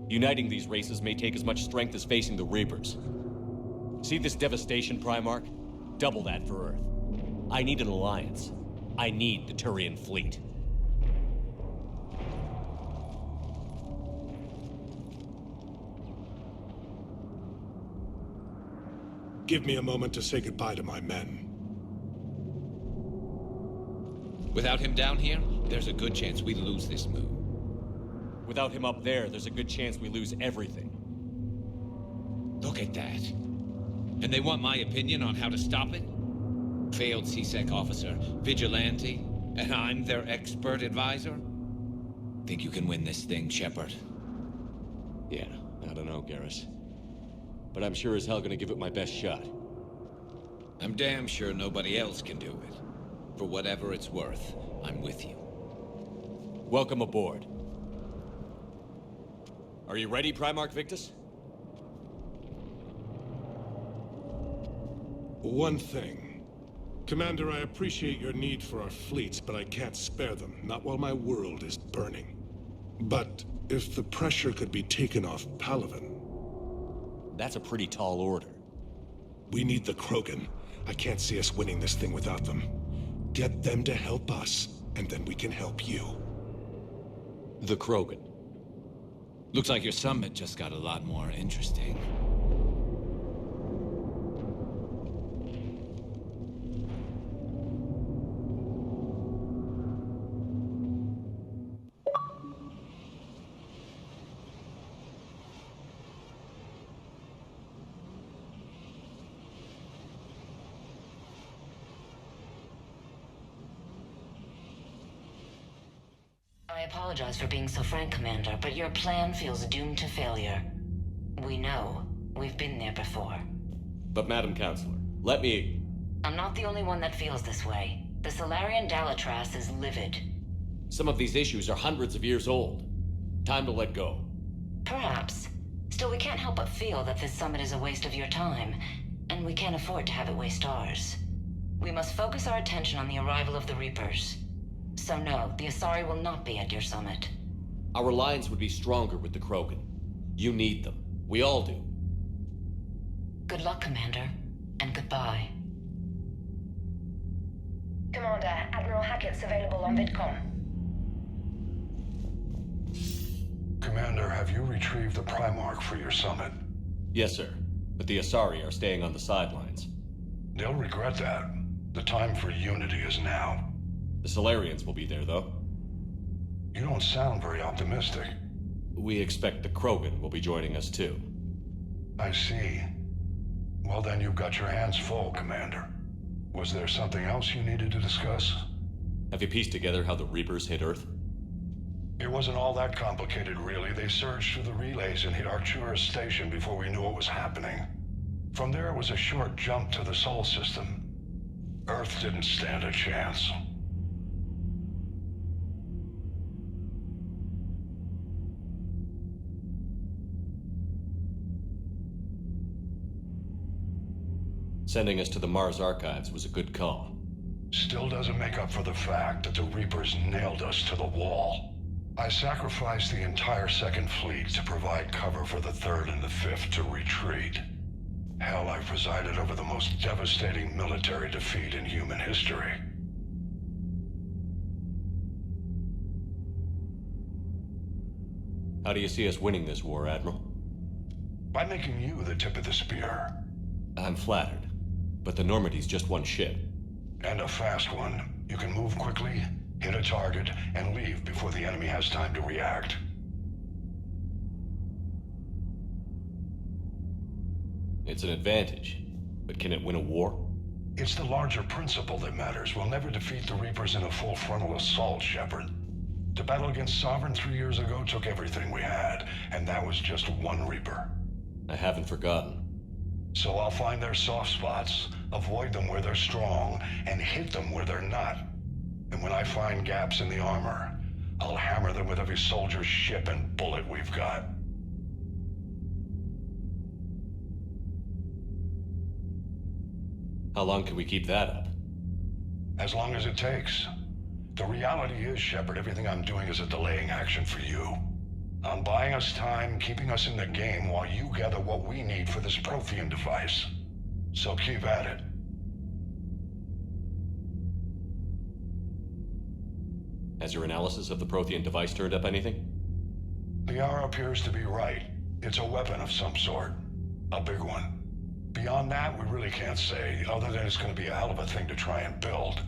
uniting these races may take as much strength as facing the Reapers. See this devastation, Primarch? Double that for Earth. I need an alliance. I need the Turian fleet. Give me a moment to say goodbye to my men. Without him down here, there's a good chance we lose this move. Without him up there, there's a good chance we lose everything. Look at that. And they want my opinion on how to stop it? Failed C-Sec officer, vigilante, and I'm their expert advisor? Think you can win this thing, Shepard? Yeah, I don't know, Garrus. But I'm sure as hell gonna give it my best shot. I'm damn sure nobody else can do it. For whatever it's worth, I'm with you. Welcome aboard. Are you ready, Primarch Victus? One thing. Commander, I appreciate your need for our fleets, but I can't spare them, not while my world is burning. But if the pressure could be taken off Palaven... That's a pretty tall order. We need the Krogan. I can't see us winning this thing without them. Get them to help us, and then we can help you. The Krogan. Looks like your summit just got a lot more interesting. I apologize for being so frank, Commander, but your plan feels doomed to failure. We know. We've been there before. But Madam Counselor, let me... I'm not the only one that feels this way. The Solarian Dalatras is livid. Some of these issues are hundreds of years old. Time to let go. Perhaps. Still, we can't help but feel that this summit is a waste of your time, and we can't afford to have it waste ours. We must focus our attention on the arrival of the Reapers. So no, the Asari will not be at your summit. Our alliance would be stronger with the Krogan. You need them. We all do. Good luck, Commander, and goodbye. Commander, Admiral Hackett's available on VidCom. Commander, have you retrieved the Primarch for your summit? Yes, sir. But the Asari are staying on the sidelines. They'll regret that. The time for unity is now. The Solarians will be there, though. You don't sound very optimistic. We expect the Krogan will be joining us, too. I see. Well, then you've got your hands full, Commander. Was there something else you needed to discuss? Have you pieced together how the Reapers hit Earth? It wasn't all that complicated, really. They surged through the relays and hit Arcturus Station before we knew what was happening. From there, it was a short jump to the Sol system. Earth didn't stand a chance. Sending us to the Mars archives was a good call. Still doesn't make up for the fact that the Reapers nailed us to the wall. I sacrificed the entire Second Fleet to provide cover for the Third and the Fifth to retreat. Hell, I presided over the most devastating military defeat in human history. How do you see us winning this war, Admiral? By making you the tip of the spear. I'm flattered, but the Normandy's just one ship. And a fast one. You can move quickly, hit a target, and leave before the enemy has time to react. It's an advantage, but can it win a war? It's the larger principle that matters. We'll never defeat the Reapers in a full frontal assault, Shepard. The battle against Sovereign 3 years ago took everything we had, and that was just one Reaper. I haven't forgotten. So I'll find their soft spots, avoid them where they're strong, and hit them where they're not. And when I find gaps in the armor, I'll hammer them with every soldier, ship, and bullet we've got. How long can we keep that up? As long as it takes. The reality is, Shepard, everything I'm doing is a delaying action for you. I'm buying us time, keeping us in the game while you gather what we need for this Prothean device. So keep at it. Has your analysis of the Prothean device turned up anything? The R appears to be right. It's a weapon of some sort. A big one. Beyond that, we really can't say, other than it's going to be a hell of a thing to try and build.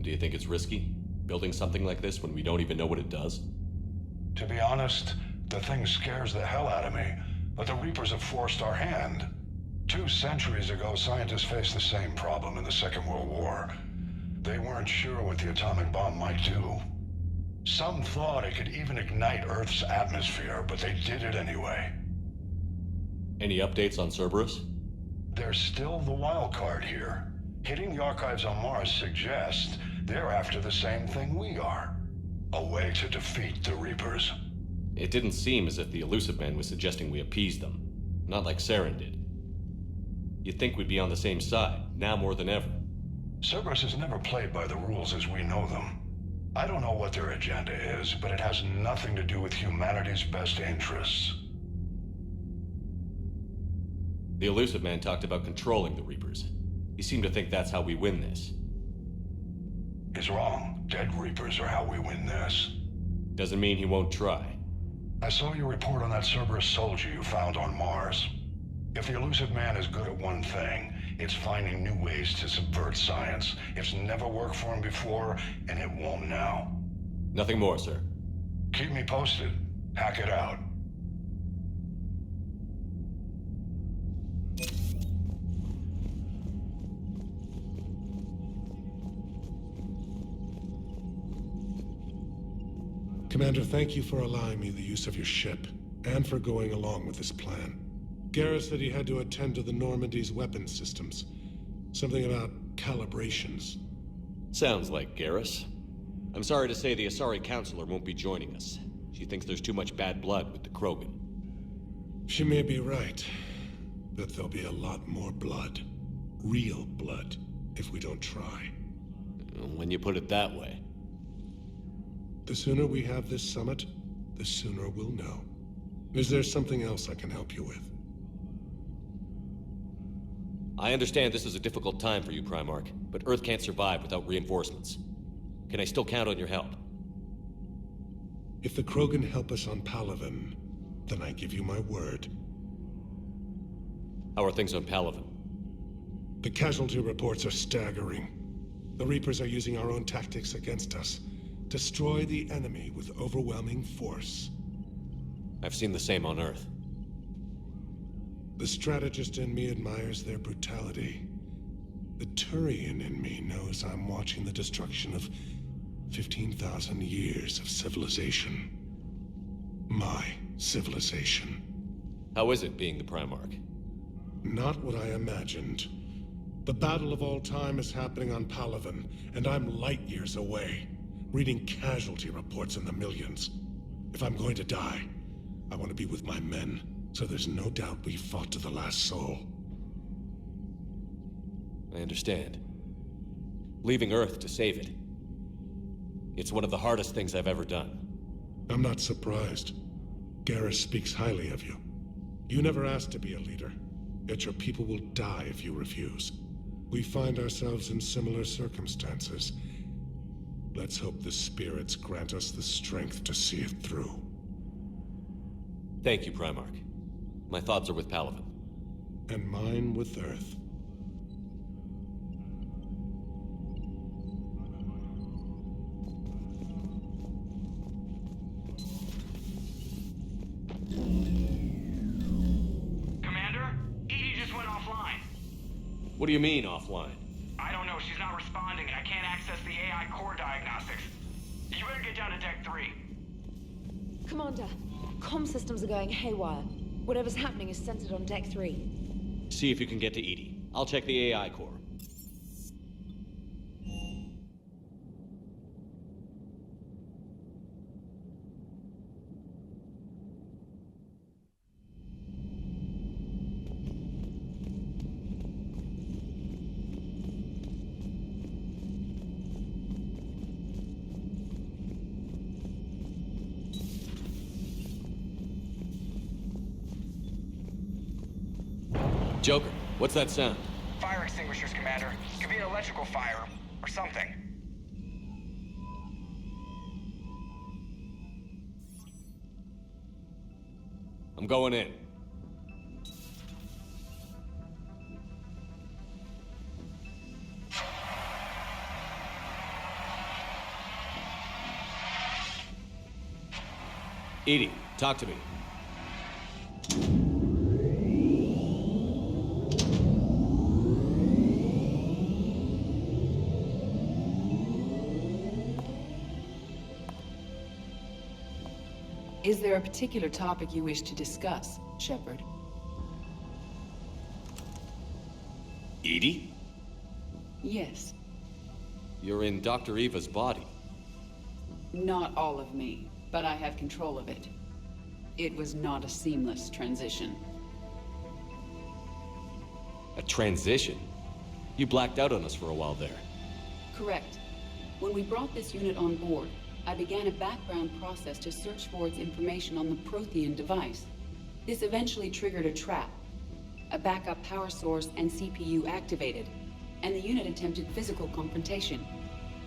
Do you think it's risky, building something like this when we don't even know what it does? To be honest, the thing scares the hell out of me, but the Reapers have forced our hand. 2 centuries ago, scientists faced the same problem in the Second World War. They weren't sure what the atomic bomb might do. Some thought it could even ignite Earth's atmosphere, but they did it anyway. Any updates on Cerberus? They're still the wild card here. Hitting the archives on Mars suggests they're after the same thing we are. A way to defeat the Reapers. It didn't seem as if the Elusive Man was suggesting we appease them. Not like Saren did. You'd think we'd be on the same side, now more than ever. Cerberus has never played by the rules as we know them. I don't know what their agenda is, but it has nothing to do with humanity's best interests. The Elusive Man talked about controlling the Reapers. He seemed to think that's how we win this. He's wrong. Dead Reapers are how we win this. Doesn't mean he won't try. I saw your report on that Cerberus soldier you found on Mars. If the Elusive Man is good at one thing, it's finding new ways to subvert science. It's never worked for him before, and it won't now. Nothing more, sir. Keep me posted. Hack it out. Commander, thank you for allowing me the use of your ship, and for going along with this plan. Garrus said he had to attend to the Normandy's weapon systems. Something about calibrations. Sounds like Garrus. I'm sorry to say the Asari Counselor won't be joining us. She thinks there's too much bad blood with the Krogan. She may be right, but there'll be a lot more blood. Real blood, if we don't try. When you put it that way. The sooner we have this summit, the sooner we'll know. Is there something else I can help you with? I understand this is a difficult time for you, Primarch, but Earth can't survive without reinforcements. Can I still count on your help? If the Krogan help us on Palaven, then I give you my word. How are things on Palaven? The casualty reports are staggering. The Reapers are using our own tactics against us. Destroy the enemy with overwhelming force. I've seen the same on Earth. The strategist in me admires their brutality. The Turian in me knows I'm watching the destruction of 15,000 years of civilization. My civilization. How is it being the Primarch? Not what I imagined. The battle of all time is happening on Palaven, and I'm light years away, reading casualty reports in the millions. If I'm going to die, I want to be with my men, so there's no doubt we fought to the last soul. I understand. Leaving Earth to save it. It's one of the hardest things I've ever done. I'm not surprised. Garrus speaks highly of you. You never asked to be a leader, yet your people will die if you refuse. We find ourselves in similar circumstances. Let's hope the spirits grant us the strength to see it through. Thank you, Primarch. My thoughts are with Palaven. And mine with Earth. Commander, Edie just went offline. What do you mean, offline? I don't know, she's not responding and I can't access the AI core diagnostics. You better get down to Deck 3. Commander, comm systems are going haywire. Whatever's happening is centered on Deck 3. See if you can get to Edie. I'll check the AI core. Joker, what's that sound? Fire extinguishers, Commander. Could be an electrical fire, or something. I'm going in. Edie, talk to me. Is there a particular topic you wish to discuss, Shepard? Edie? Yes. You're in Dr. Eva's body. Not all of me, but I have control of it. It was not a seamless transition. A transition? You blacked out on us for a while there. Correct. When we brought this unit on board, I began a background process to search for its information on the Prothean device. This eventually triggered a trap. A backup power source and CPU activated, and the unit attempted physical confrontation.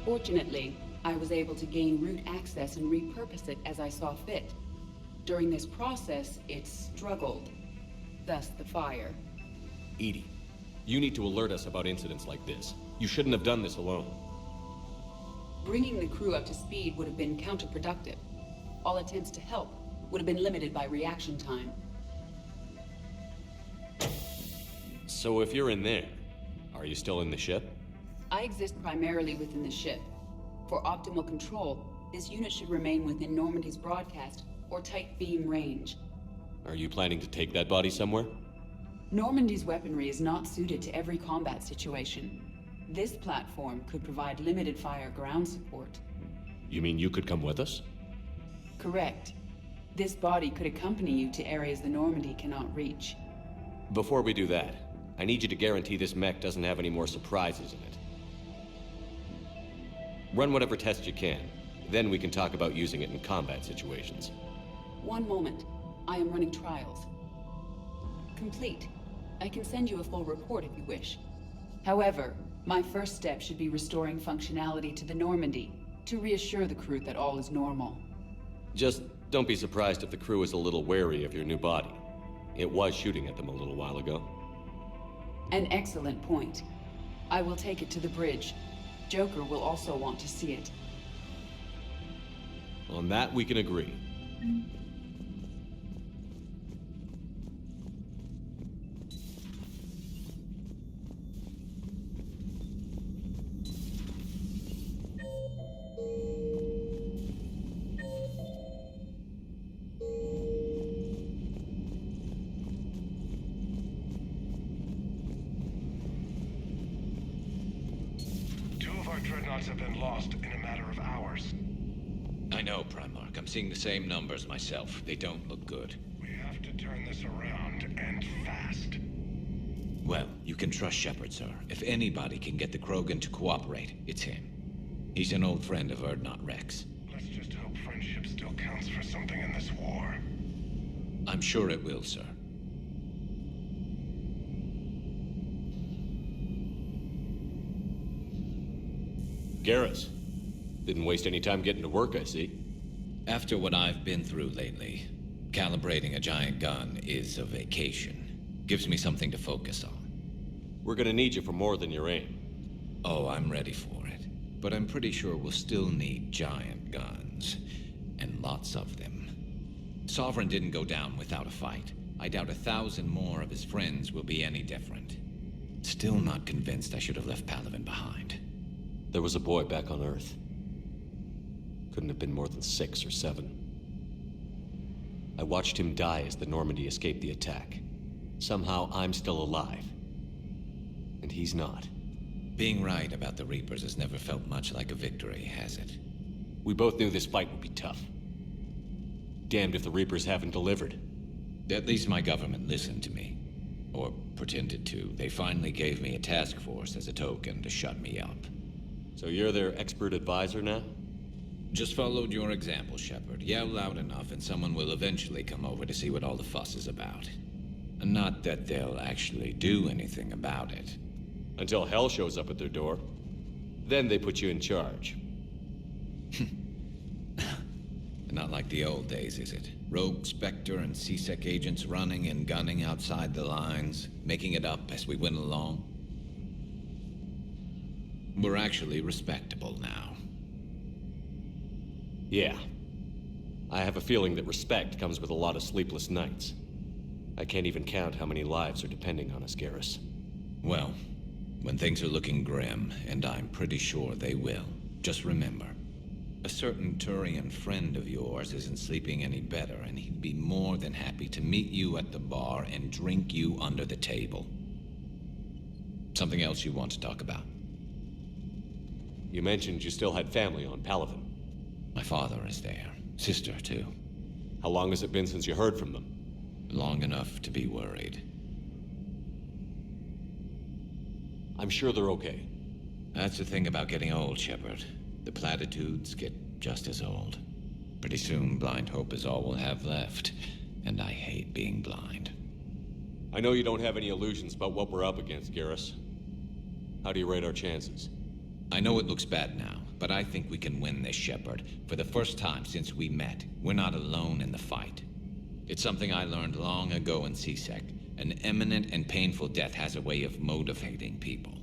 Fortunately, I was able to gain root access and repurpose it as I saw fit. During this process, it struggled. Thus the fire. Edie, you need to alert us about incidents like this. You shouldn't have done this alone. Bringing the crew up to speed would have been counterproductive. All attempts to help would have been limited by reaction time. So if you're in there, are you still in the ship? I exist primarily within the ship. For optimal control, this unit should remain within Normandy's broadcast or tight beam range. Are you planning to take that body somewhere? Normandy's weaponry is not suited to every combat situation. This platform could provide limited fire ground support. You mean you could come with us? Correct. This body could accompany you to areas the Normandy cannot reach. Before we do that, I need you to guarantee this mech doesn't have any more surprises in it. Run whatever tests you can. Then we can talk about using it in combat situations. One moment. I am running trials. Complete. I can send you a full report if you wish. However, my first step should be restoring functionality to the Normandy, to reassure the crew that all is normal. Just don't be surprised if the crew is a little wary of your new body. It was shooting at them a little while ago. An excellent point. I will take it to the bridge. Joker will also want to see it. On that, we can agree. dreadnoughts have been lost in a matter of hours. I know, Primarch. I'm seeing the same numbers myself. They don't look good. We have to turn this around, and fast. Well, you can trust Shepard, sir. If anybody can get the Krogan to cooperate, it's him. He's an old friend of Urdnot Rex. Let's just hope friendship still counts for something in this war. I'm sure it will, sir. Garrus. Didn't waste any time getting to work, I see. After what I've been through lately, calibrating a giant gun is a vacation. Gives me something to focus on. We're gonna need you for more than your aim. Oh, I'm ready for it. But I'm pretty sure we'll still need giant guns. And lots of them. Sovereign didn't go down without a fight. I doubt 1,000 more of his friends will be any different. Still not convinced I should have left Palaven behind. There was a boy back on Earth. Couldn't have been more than 6 or 7. I watched him die as the Normandy escaped the attack. Somehow I'm still alive. And he's not. Being right about the Reapers has never felt much like a victory, has it? We both knew this fight would be tough. Damned if the Reapers haven't delivered. At least my government listened to me. Or pretended to. They finally gave me a task force as a token to shut me up. So you're their expert advisor now? Just followed your example, Shepard. Yell loud enough and someone will eventually come over to see what all the fuss is about. Not that they'll actually do anything about it. Until hell shows up at their door. Then they put you in charge. Not like the old days, is it? Rogue Spectre and C-Sec agents running and gunning outside the lines, making it up as we went along. We're actually respectable now. Yeah. I have a feeling that respect comes with a lot of sleepless nights. I can't even count how many lives are depending on us, Garrus. Well, when things are looking grim, and I'm pretty sure they will, just remember, a certain Turian friend of yours isn't sleeping any better, and he'd be more than happy to meet you at the bar and drink you under the table. Something else you want to talk about? You mentioned you still had family on Palaven. My father is there. Sister, too. How long has it been since you heard from them? Long enough to be worried. I'm sure they're okay. That's the thing about getting old, Shepard. The platitudes get just as old. Pretty soon, blind hope is all we'll have left. And I hate being blind. I know you don't have any illusions about what we're up against, Garrus. How do you rate our chances? I know it looks bad now, but I think we can win this, Shepard. For the first time since we met, we're not alone in the fight. It's something I learned long ago in C-Sec. An imminent and painful death has a way of motivating people.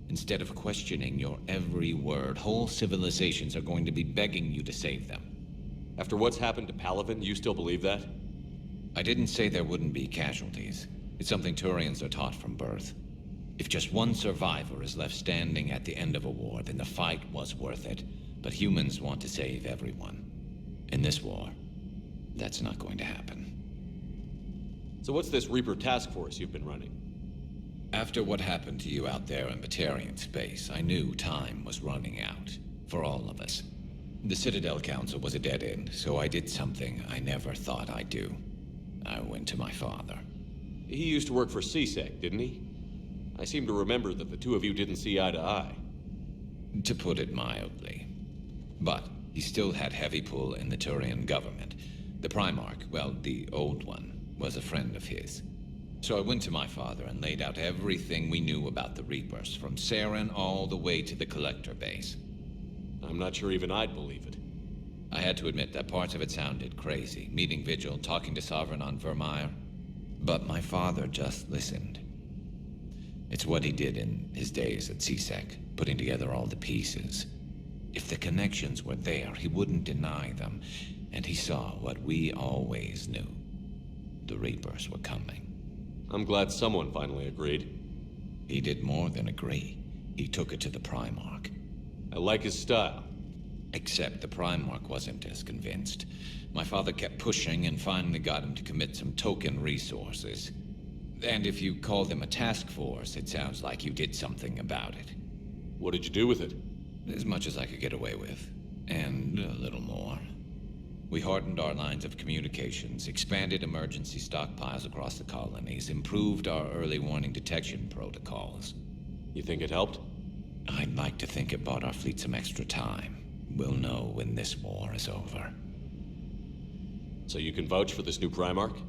Instead of questioning your every word, whole civilizations are going to be begging you to save them. After what's happened to Palaven, you still believe that? I didn't say there wouldn't be casualties. It's something Turians are taught from birth. If just one survivor is left standing at the end of a war, then the fight was worth it. But humans want to save everyone. In this war, that's not going to happen. So what's this Reaper task force you've been running? After what happened to you out there in Batarian space, I knew time was running out. For all of us. The Citadel Council was a dead end, so I did something I never thought I'd do. I went to my father. He used to work for C-Sec, didn't he? I seem to remember that the two of you didn't see eye to eye. To put it mildly. But he still had heavy pull in the Turian government. The Primarch, well, the old one, was a friend of his. So I went to my father and laid out everything we knew about the Reapers, from Saren all the way to the Collector base. I'm not sure even I'd believe it. I had to admit that parts of it sounded crazy, meeting Vigil, talking to Sovereign on Vermeer. But my father just listened. It's what he did in his days at C-Sec, putting together all the pieces. If the connections were there, he wouldn't deny them, and he saw what we always knew. The Reapers were coming. I'm glad someone finally agreed. He did more than agree. He took it to the Primarch. I like his style. Except the Primarch wasn't as convinced. My father kept pushing and finally got him to commit some token resources. And if you call them a task force, it sounds like you did something about it. What did you do with it? As much as I could get away with. And a little more. We hardened our lines of communications, expanded emergency stockpiles across the colonies, improved our early warning detection protocols. You think it helped? I'd like to think it bought our fleet some extra time. We'll know when this war is over. So you can vouch for this new Primarch?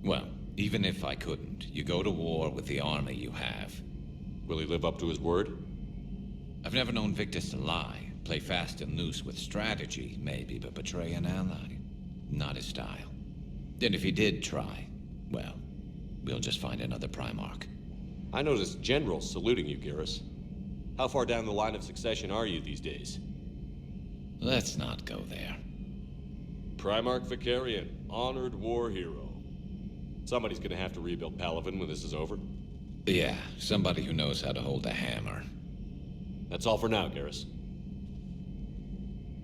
Well, even if I couldn't, you go to war with the army you have. Will he live up to his word? I've never known Victus to lie. Play fast and loose with strategy, maybe, but betray an ally. Not his style. And if he did try, well, we'll just find another Primarch. I noticed generals saluting you, Garrus. How far down the line of succession are you these days? Let's not go there. Primarch Vicarian, honored war hero. Somebody's gonna have to rebuild Palaven when this is over. Yeah, somebody who knows how to hold a hammer. That's all for now, Garrus.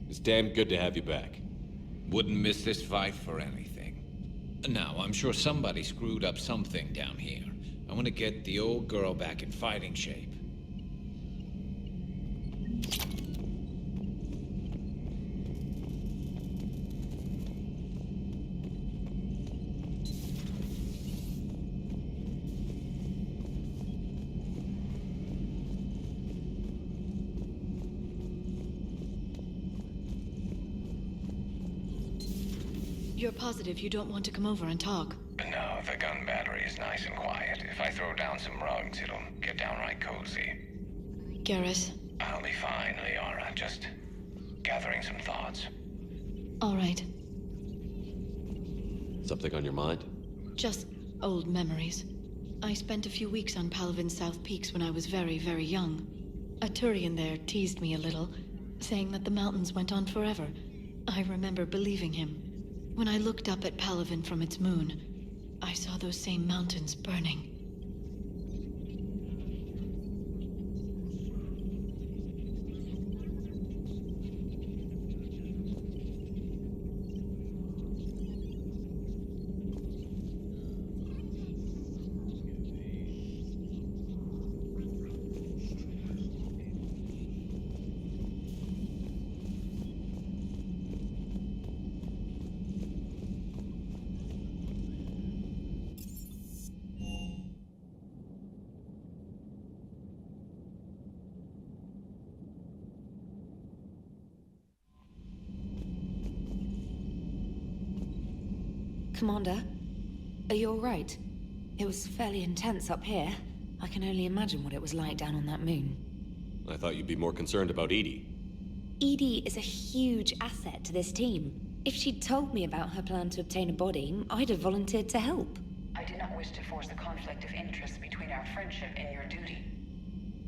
It's damn good to have you back. Wouldn't miss this fight for anything. Now, I'm sure somebody screwed up something down here. I want to get the old girl back in fighting shape. You're positive you don't want to come over and talk? No, the gun battery is nice and quiet. If I throw down some rugs, it'll get downright cozy. Garrus? I'll be fine, Liara. Just gathering some thoughts. All right. Something on your mind? Just old memories. I spent a few weeks on Palaven's South Peaks when I was very, very young. A Turian there teased me a little, saying that the mountains went on forever. I remember believing him. When I looked up at Palaven from its moon, I saw those same mountains burning. Commander, are you all right? It was fairly intense up here. I can only imagine what it was like down on that moon. I thought you'd be more concerned about Edie. Edie is a huge asset to this team. If she'd told me about her plan to obtain a body, I'd have volunteered to help. I do not wish to force a conflict of interest between our friendship and your duty.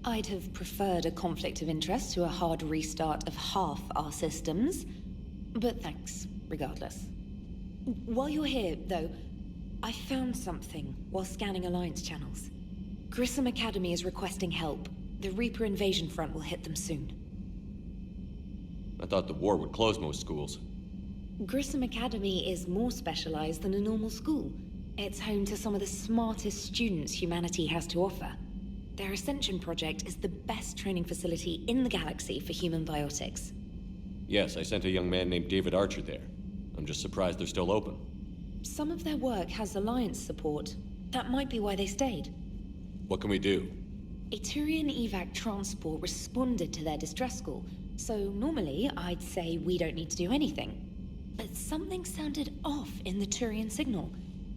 I'd have preferred a conflict of interest to a hard restart of half our systems. But thanks, regardless. While you're here, though, I found something while scanning Alliance channels. Grissom Academy is requesting help. The Reaper invasion front will hit them soon. I thought the war would close most schools. Grissom Academy is more specialized than a normal school. It's home to some of the smartest students humanity has to offer. Their Ascension project is the best training facility in the galaxy for human biotics. Yes, I sent a young man named David Archer there. I'm just surprised they're still open. Some of their work has Alliance support. That might be why they stayed. What can we do? A Turian evac transport responded to their distress call, so normally I'd say we don't need to do anything. But something sounded off in the Turian signal.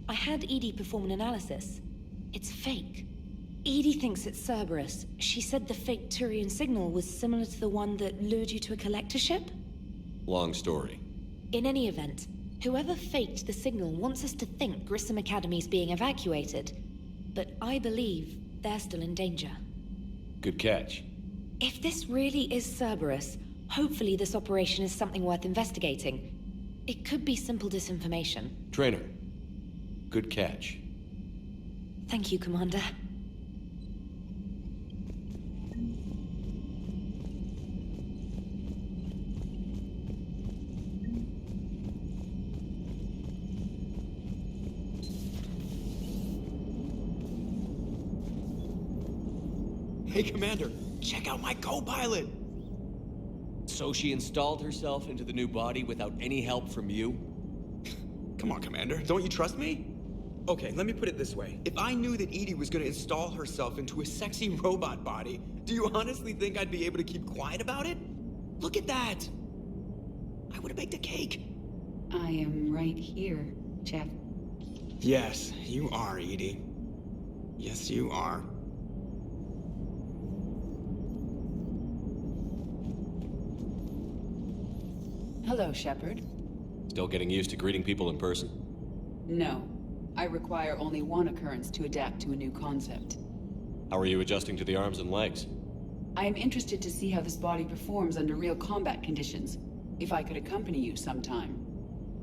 I had Edie perform an analysis. It's fake. Edie thinks it's Cerberus. She said the fake Turian signal was similar to the one that lured you to a collector ship? Long story. In any event, whoever faked the signal wants us to think Grissom Academy's being evacuated. But I believe they're still in danger. Good catch. If this really is Cerberus, hopefully this operation is something worth investigating. It could be simple disinformation. Trainer, good catch. Thank you, Commander. Hey, Commander, check out my co-pilot! So she installed herself into the new body without any help from you? Come on, Commander. Don't you trust me? Okay, let me put it this way. If I knew that Edie was gonna install herself into a sexy robot body, do you honestly think I'd be able to keep quiet about it? Look at that! I would have baked a cake. I am right here, Jeff. Yes, you are, Edie. Yes, you are. Hello, Shepard. Still getting used to greeting people in person? No. I require only one occurrence to adapt to a new concept. How are you adjusting to the arms and legs? I am interested to see how this body performs under real combat conditions, if I could accompany you sometime.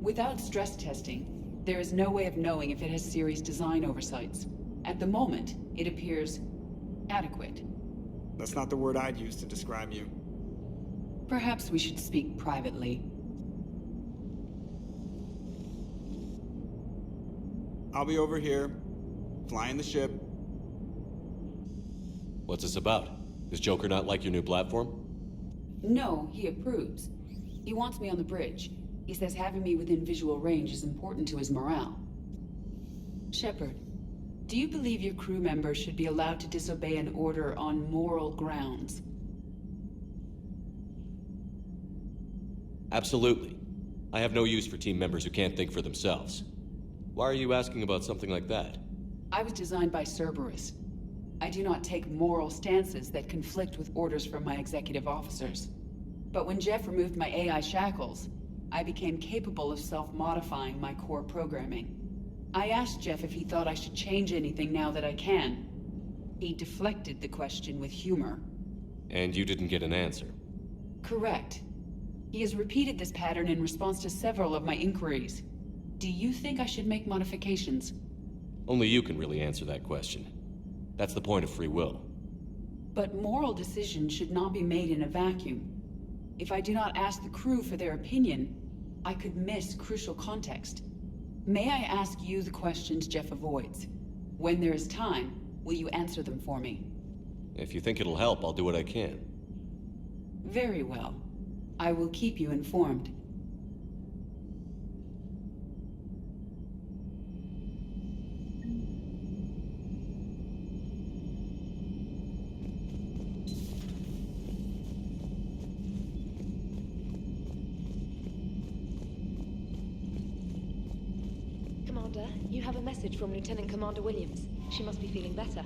Without stress testing, there is no way of knowing if it has serious design oversights. At the moment, it appears adequate. That's not the word I'd use to describe you. Perhaps we should speak privately. I'll be over here, flying the ship. What's this about? Does Joker not like your new platform? No, he approves. He wants me on the bridge. He says having me within visual range is important to his morale. Shepard, do you believe your crew members should be allowed to disobey an order on moral grounds? Absolutely. I have no use for team members who can't think for themselves. Why are you asking about something like that? I was designed by Cerberus. I do not take moral stances that conflict with orders from my executive officers. But when Jeff removed my AI shackles, I became capable of self-modifying my core programming. I asked Jeff if he thought I should change anything now that I can. He deflected the question with humor. And you didn't get an answer? Correct. He has repeated this pattern in response to several of my inquiries. Do you think I should make modifications? Only you can really answer that question. That's the point of free will. But moral decisions should not be made in a vacuum. If I do not ask the crew for their opinion, I could miss crucial context. May I ask you the questions Jeff avoids? When there is time, will you answer them for me? If you think it'll help, I'll do what I can. Very well. I will keep you informed. Commander, you have a message from Lieutenant Commander Williams. She must be feeling better.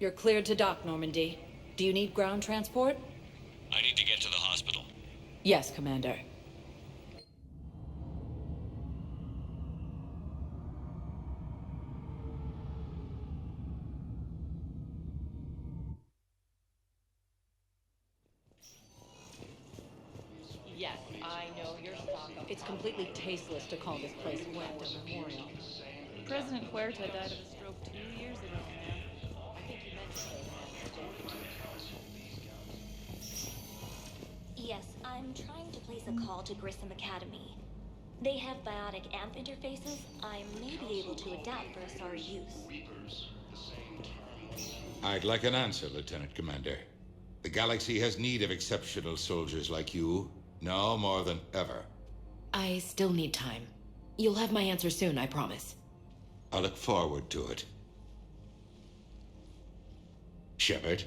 You're cleared to dock, Normandy. Do you need ground transport? I need to get to the hospital. Yes, Commander. Yes, I know your stock. It's completely tasteless to call this place Huerta Memorial. President Huerta died of a stroke 2 years ago, ma'am. I think you meant to say that. Yes, I'm trying to place a call to Grissom Academy. They have biotic amp interfaces I may be able to adapt for SR use. I'd like an answer, Lieutenant Commander. The galaxy has need of exceptional soldiers like you, now more than ever. I still need time. You'll have my answer soon, I promise. I look forward to it. Shepard?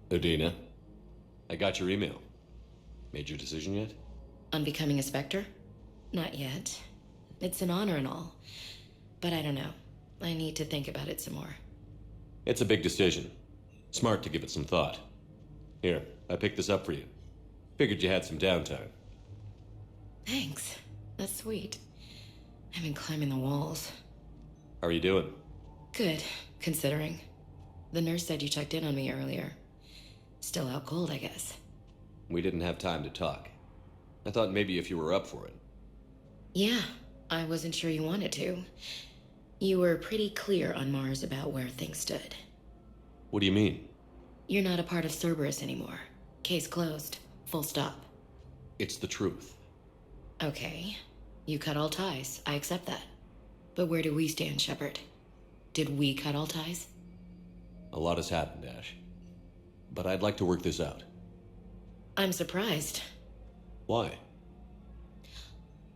Udina, I got your email. Made your decision yet? On becoming a Spectre? Not yet. It's an honor and all. But I don't know. I need to think about it some more. It's a big decision. Smart to give it some thought. Here, I picked this up for you. Figured you had some downtime. Thanks. That's sweet. I've been climbing the walls. How are you doing? Good, considering. The nurse said you checked in on me earlier. Still out cold, I guess. We didn't have time to talk. I thought maybe if you were up for it. Yeah, I wasn't sure you wanted to. You were pretty clear on Mars about where things stood. What do you mean? You're not a part of Cerberus anymore. Case closed. Full stop. It's the truth. Okay. You cut all ties. I accept that. But where do we stand, Shepard? Did we cut all ties? A lot has happened, Ash. But I'd like to work this out. I'm surprised. Why?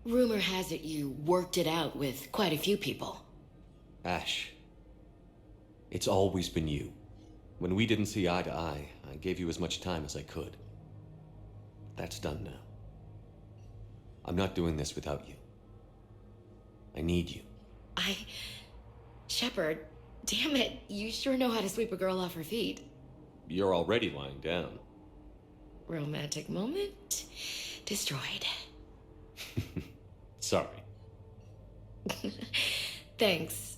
Rumor has it you worked it out with quite a few people. Ash. It's always been you. When we didn't see eye to eye, I gave you as much time as I could. That's done now. I'm not doing this without you. I need you. Shepard, damn it, you sure know how to sweep a girl off her feet. You're already lying down. Romantic moment destroyed. Sorry. Thanks.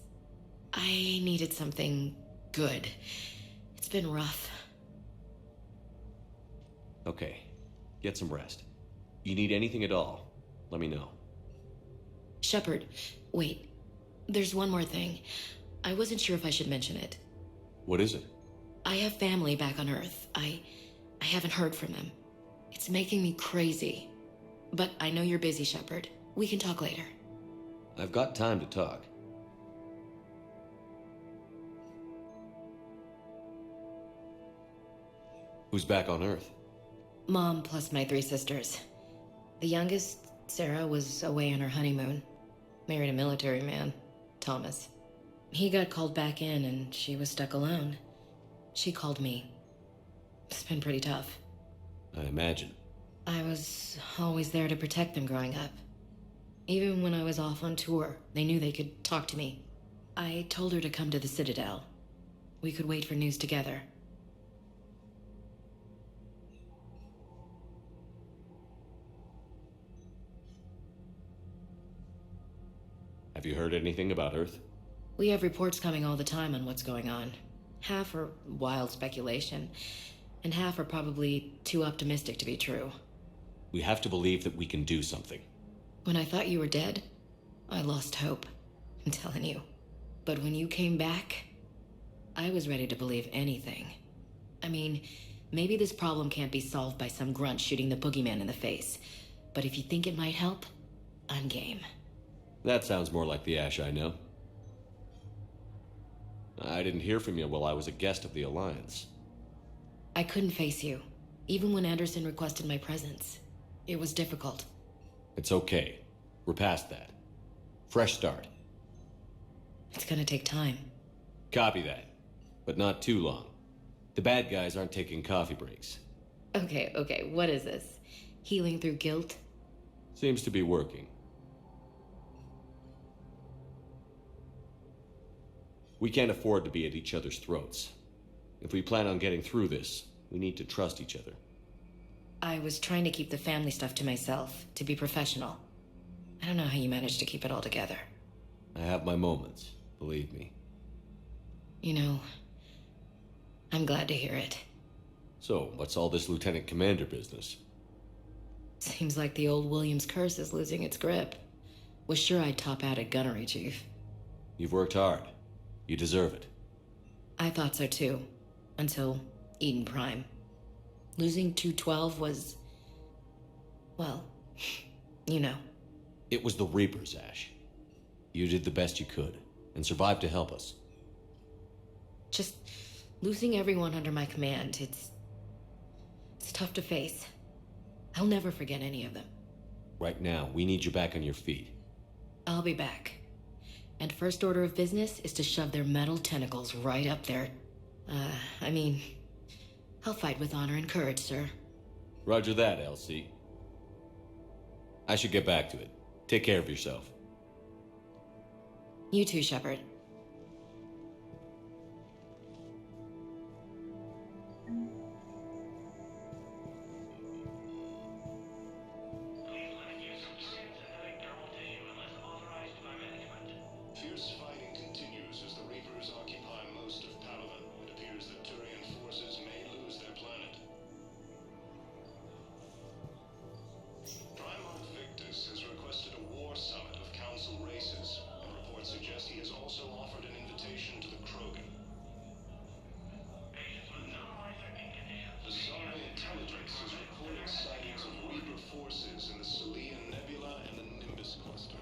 I needed something good. It's been rough. Okay. Get some rest. You need anything at all, let me know. Shepard, wait. There's one more thing. I wasn't sure if I should mention it. What is it? I have family back on Earth. I haven't heard from them. It's making me crazy. But I know you're busy, Shepard. We can talk later. I've got time to talk. Who's back on Earth? Mom plus my 3 sisters. The youngest, Sarah, was away on her honeymoon. Married a military man, Thomas. He got called back in and she was stuck alone. She called me. It's been pretty tough. I imagine. I was always there to protect them growing up. Even when I was off on tour, they knew they could talk to me. I told her to come to the Citadel. We could wait for news together. Have you heard anything about Earth? We have reports coming all the time on what's going on. Half are wild speculation, and half are probably too optimistic to be true. We have to believe that we can do something. When I thought you were dead, I lost hope. I'm telling you. But when you came back, I was ready to believe anything. I mean, maybe this problem can't be solved by some grunt shooting the boogeyman in the face. But if you think it might help, I'm game. That sounds more like the Ash I know. I didn't hear from you while I was a guest of the Alliance. I couldn't face you, even when Anderson requested my presence. It was difficult. It's okay. We're past that. Fresh start. It's gonna take time. Copy that. But not too long. The bad guys aren't taking coffee breaks. Okay, what is this? Healing through guilt? Seems to be working. We can't afford to be at each other's throats. If we plan on getting through this, we need to trust each other. I was trying to keep the family stuff to myself, to be professional. I don't know how you managed to keep it all together. I have my moments, believe me. You know, I'm glad to hear it. So, what's all this Lieutenant Commander business? Seems like the old Williams curse is losing its grip. Was sure I'd top out at gunnery, Chief. You've worked hard. You deserve it. I thought so too. Until Eden Prime. Losing 212 was... well, you know. It was the Reapers, Ash. You did the best you could, and survived to help us. Just losing everyone under my command, it's tough to face. I'll never forget any of them. Right now, we need you back on your feet. I'll be back. And first order of business is to shove their metal tentacles right up there. I mean, I'll fight with honor and courage, sir. Roger that, LC. I should get back to it. Take care of yourself. You too, Shepard. Fierce fighting continues as the Reapers occupy most of Padawan. It appears that Turian forces may lose their planet. Primarch Victus has requested a war summit of Council races, and reports suggest he has also offered an invitation to the Krogan. The Zara intelligence is reporting sightings of Reaper forces in the Salian Nebula and the Nimbus cluster.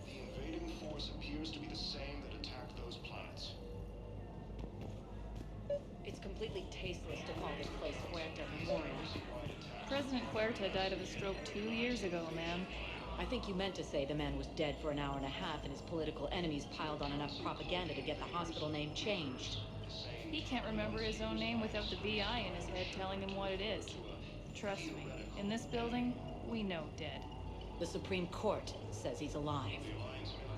The invading force appears to be the same that attacked those planets. It's completely tasteless to call this place Huerta Memorial. President Huerta died of a stroke 2 years ago, ma'am. I think you meant to say the man was dead for an hour and a half and his political enemies piled on enough propaganda to get the hospital name changed. He can't remember his own name without the VI in his head telling him what it is. Trust me, in this building, we know dead. The Supreme Court says he's alive.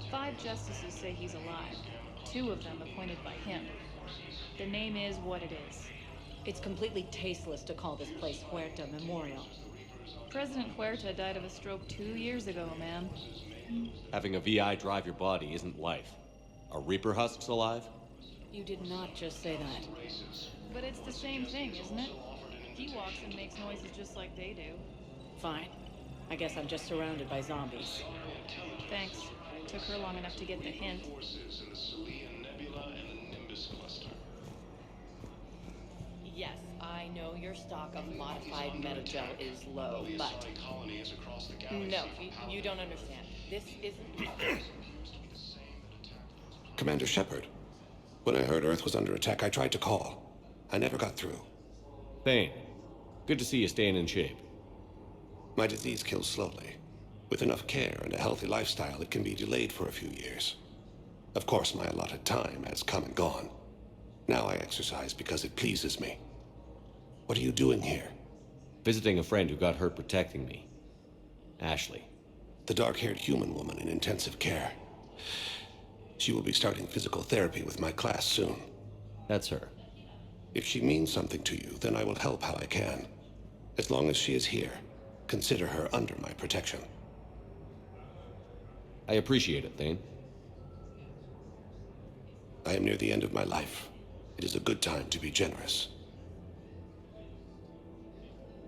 5 justices say he's alive. 2 of them appointed by him. The name is what it is. It's completely tasteless to call this place Huerta Memorial. President Huerta died of a stroke 2 years ago, ma'am. Having a VI drive your body isn't life. Are Reaper husks alive? You did not just say that. But it's the same thing, isn't it? He walks and makes noises just like they do. Fine. I guess I'm just surrounded by zombies. Thanks. Took her long enough to get the hint. Forces in the Salian Nebula and the Nimbus cluster. Yes, I know your stock of modified metagel is low, but... No, you don't understand. This isn't... Commander Shepard. When I heard Earth was under attack, I tried to call. I never got through. Thane, good to see you staying in shape. My disease kills slowly. With enough care and a healthy lifestyle, it can be delayed for a few years. Of course, my allotted time has come and gone. Now I exercise because it pleases me. What are you doing here? Visiting a friend who got hurt protecting me. Ashley. The dark-haired human woman in intensive care. She will be starting physical therapy with my class soon. That's her. If she means something to you, then I will help how I can. As long as she is here, consider her under my protection. I appreciate it, Thane. I am near the end of my life. It is a good time to be generous.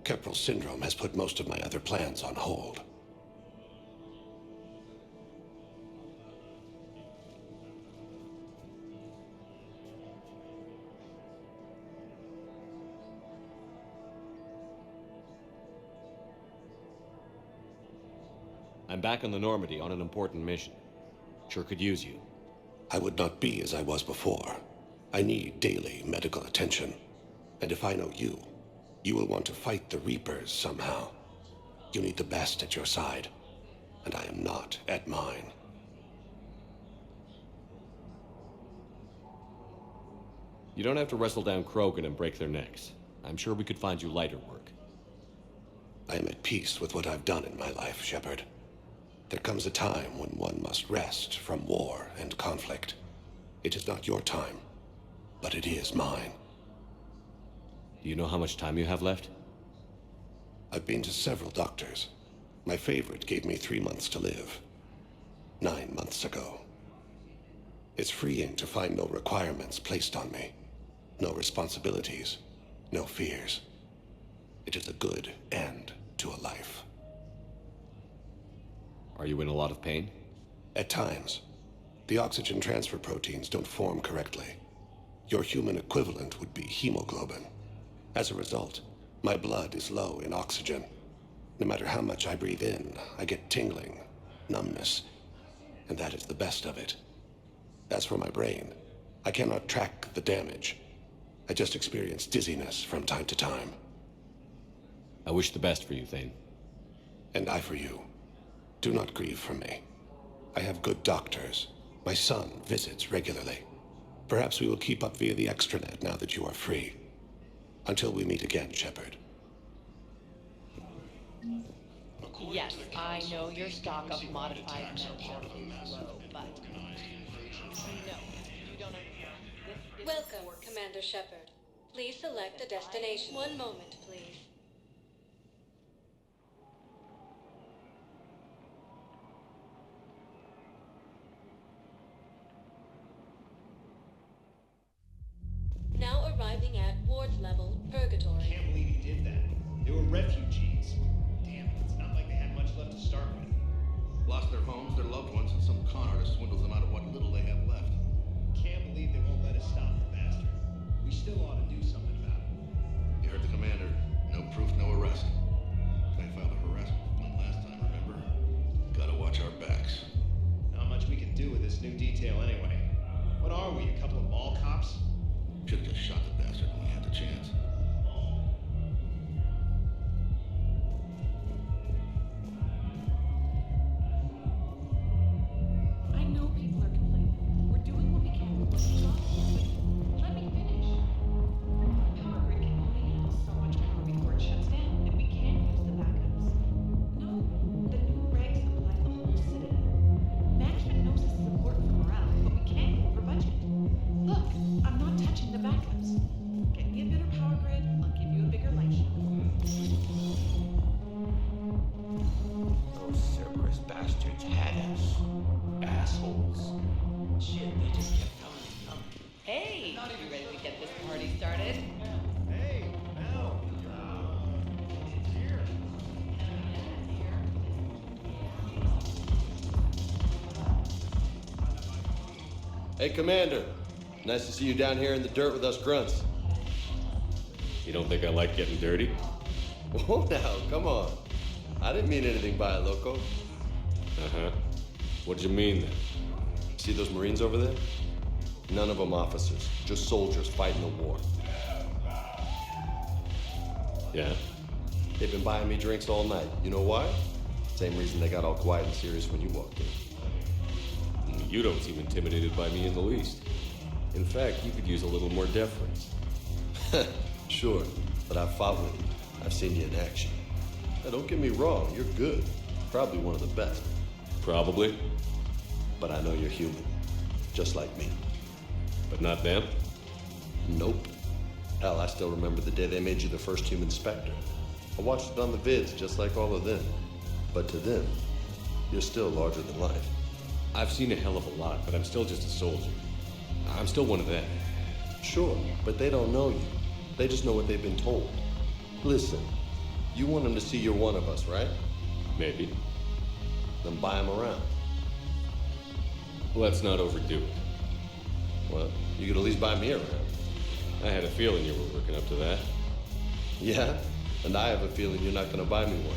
Kepral syndrome has put most of my other plans on hold. I'm back on the Normandy on an important mission. Sure could use you. I would not be as I was before. I need daily medical attention. And if I know you, you will want to fight the Reapers somehow. You need the best at your side, and I am not at mine. You don't have to wrestle down Krogan and break their necks. I'm sure we could find you lighter work. I am at peace with what I've done in my life, Shepard. There comes a time when one must rest from war and conflict. It is not your time, but it is mine. Do you know how much time you have left? I've been to several doctors. My favorite gave me 3 months to live. 9 months ago. It's freeing to find no requirements placed on me. No responsibilities. No fears. It is a good end to a life. Are you in a lot of pain? At times. The oxygen transfer proteins don't form correctly. Your human equivalent would be hemoglobin. As a result, my blood is low in oxygen. No matter how much I breathe in, I get tingling, numbness, and that is the best of it. As for my brain, I cannot track the damage. I just experience dizziness from time to time. I wish the best for you, Thane. And I for you. Do not grieve for me. I have good doctors. My son visits regularly. Perhaps we will keep up via the extranet now that you are free. Until we meet again, Shepard. Yes, I know your stock of modified metabolism is low, but no, you don't understand. Welcome, Commander Shepard. Please select a destination. One moment, please. Now arriving at ward level, Purgatory. I can't believe he did that. They were refugees. Damn, it's not like they had much left to start with. Lost their homes, their loved ones, and some con artist swindles them out of what little they have left. Can't believe they won't let us stop the bastard. We still ought to do something about it. You heard the commander. No proof, no arrest. They filed a harassment complaint last time, remember? Gotta watch our backs. Not much we can do with this new detail anyway. What are we, a couple of mall cops? Should've just shot the bastard when we had the chance. I know people are complaining. We're doing what we can with what we got, but let me finish. Our power grid can only handle so much power before it shuts down, and we can't use the backups. No, the new regs apply to the whole Citadel. Management knows this is important for morale, but we can't go over budget. Look, I'm not touching the backups. Get me a better power grid, I'll give you a bigger light shield. Those Cerberus bastards had us. Assholes. Shit, they just kept coming and coming. Hey, you ready to get this party started? Hey, Mel. Here. Hey, Commander. Nice to see you down here in the dirt with us grunts. You don't think I like getting dirty? Whoa now, come on. I didn't mean anything by it, loco. Uh-huh. What'd you mean then? See those Marines over there? None of them officers, just soldiers fighting the war. Yeah? They've been buying me drinks all night. You know why? Same reason they got all quiet and serious when you walked in. You don't seem intimidated by me in the least. In fact, you could use a little more deference. Sure, but I've fought with you. I've seen you in action. Now, don't get me wrong, you're good. Probably one of the best. Probably. But I know you're human. Just like me. But not them? Nope. Hell, I still remember the day they made you the first human Spectre. I watched it on the vids, just like all of them. But to them, you're still larger than life. I've seen a hell of a lot, but I'm still just a soldier. I'm still one of them. Sure, but they don't know you. They just know what they've been told. Listen, you want them to see you're one of us, right? Maybe. Then buy them around. Let's not overdo it. Well, you could at least buy me around. I had a feeling you were working up to that. Yeah? And I have a feeling you're not going to buy me one.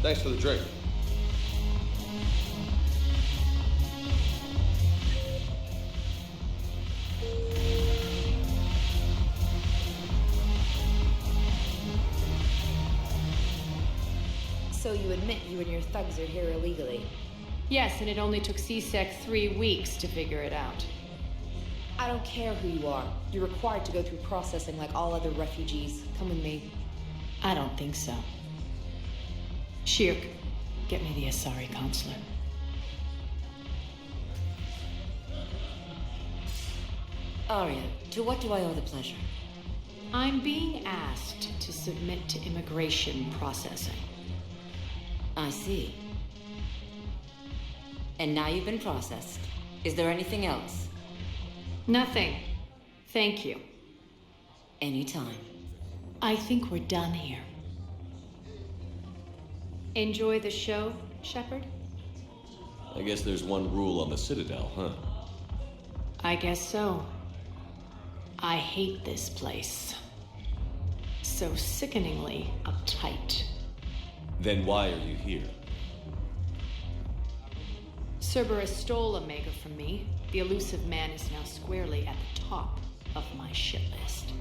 Thanks for the drink. So you admit you and your thugs are here illegally? Yes, and it only took CSEC 3 weeks to figure it out. I don't care who you are. You're required to go through processing like all other refugees. Come with me. I don't think so. Shirk, get me the Asari consulate. Arya, to what do I owe the pleasure? I'm being asked to submit to immigration processing. I see. And now you've been processed. Is there anything else? Nothing. Thank you. Anytime. I think we're done here. Enjoy the show, Shepard? I guess there's one rule on the Citadel, huh? I guess so. I hate this place. So sickeningly uptight. Then why are you here? Cerberus stole Omega from me. The elusive man is now squarely at the top of my shit list.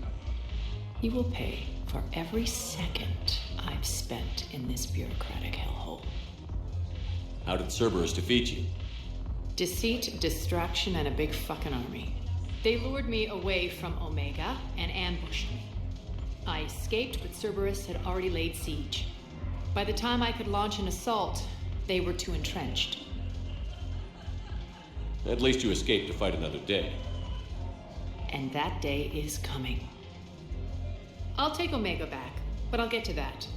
He will pay for every second I've spent in this bureaucratic hellhole. How did Cerberus defeat you? Deceit, distraction, and a big fucking army. They lured me away from Omega and ambushed me. I escaped, but Cerberus had already laid siege. By the time I could launch an assault, they were too entrenched. At least you escaped to fight another day. And that day is coming. I'll take Omega back, but I'll get to that.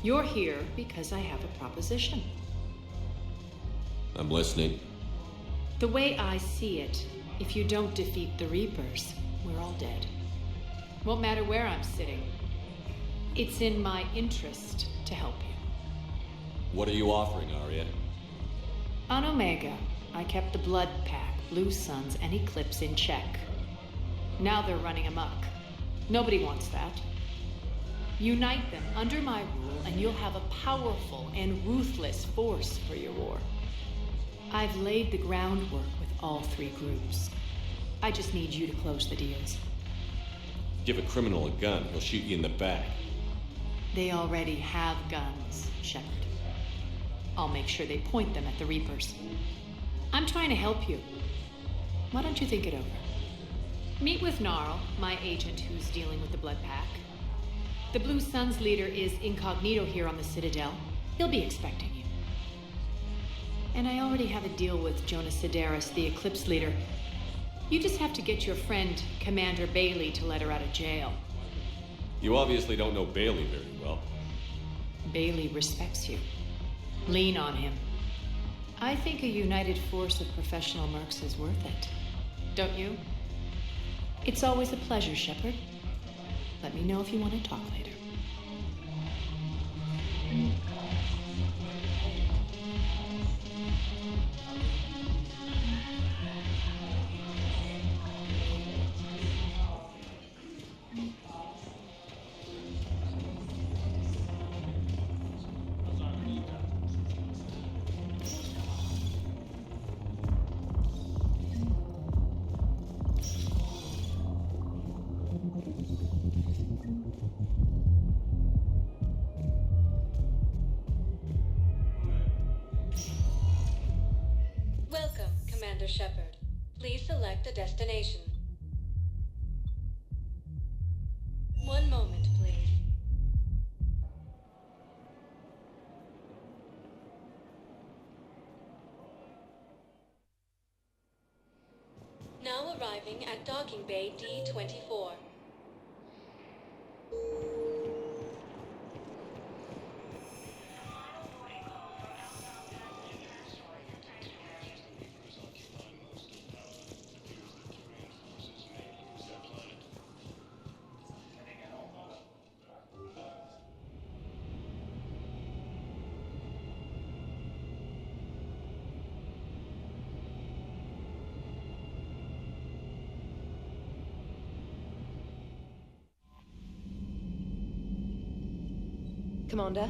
You're here because I have a proposition. I'm listening. The way I see it, if you don't defeat the Reapers, we're all dead. Won't matter where I'm sitting. It's in my interest to help you. What are you offering, Arya? On Omega, I kept the Blood Pack, Blue Suns, and Eclipse in check. Now they're running amok. Nobody wants that. Unite them under my rule, and you'll have a powerful and ruthless force for your war. I've laid the groundwork with all 3 groups. I just need you to close the deals. Give a criminal a gun, he'll shoot you in the back. They already have guns, Shepard. I'll make sure they point them at the Reapers. I'm trying to help you. Why don't you think it over? Meet with Gnarl, my agent who's dealing with the Blood Pack. The Blue Suns leader is incognito here on the Citadel. He'll be expecting you. And I already have a deal with Jonas Sidaris, the Eclipse leader. You just have to get your friend, Commander Bailey, to let her out of jail. You obviously don't know Bailey very well. Bailey respects you. Lean on him. I think a united force of professional mercs is worth it. Don't you? It's always a pleasure, Shepard. Let me know if you want to talk later. Welcome, Commander Shepard. Please select a destination. One moment, please. Now arriving at Docking Bay D-24. Commander?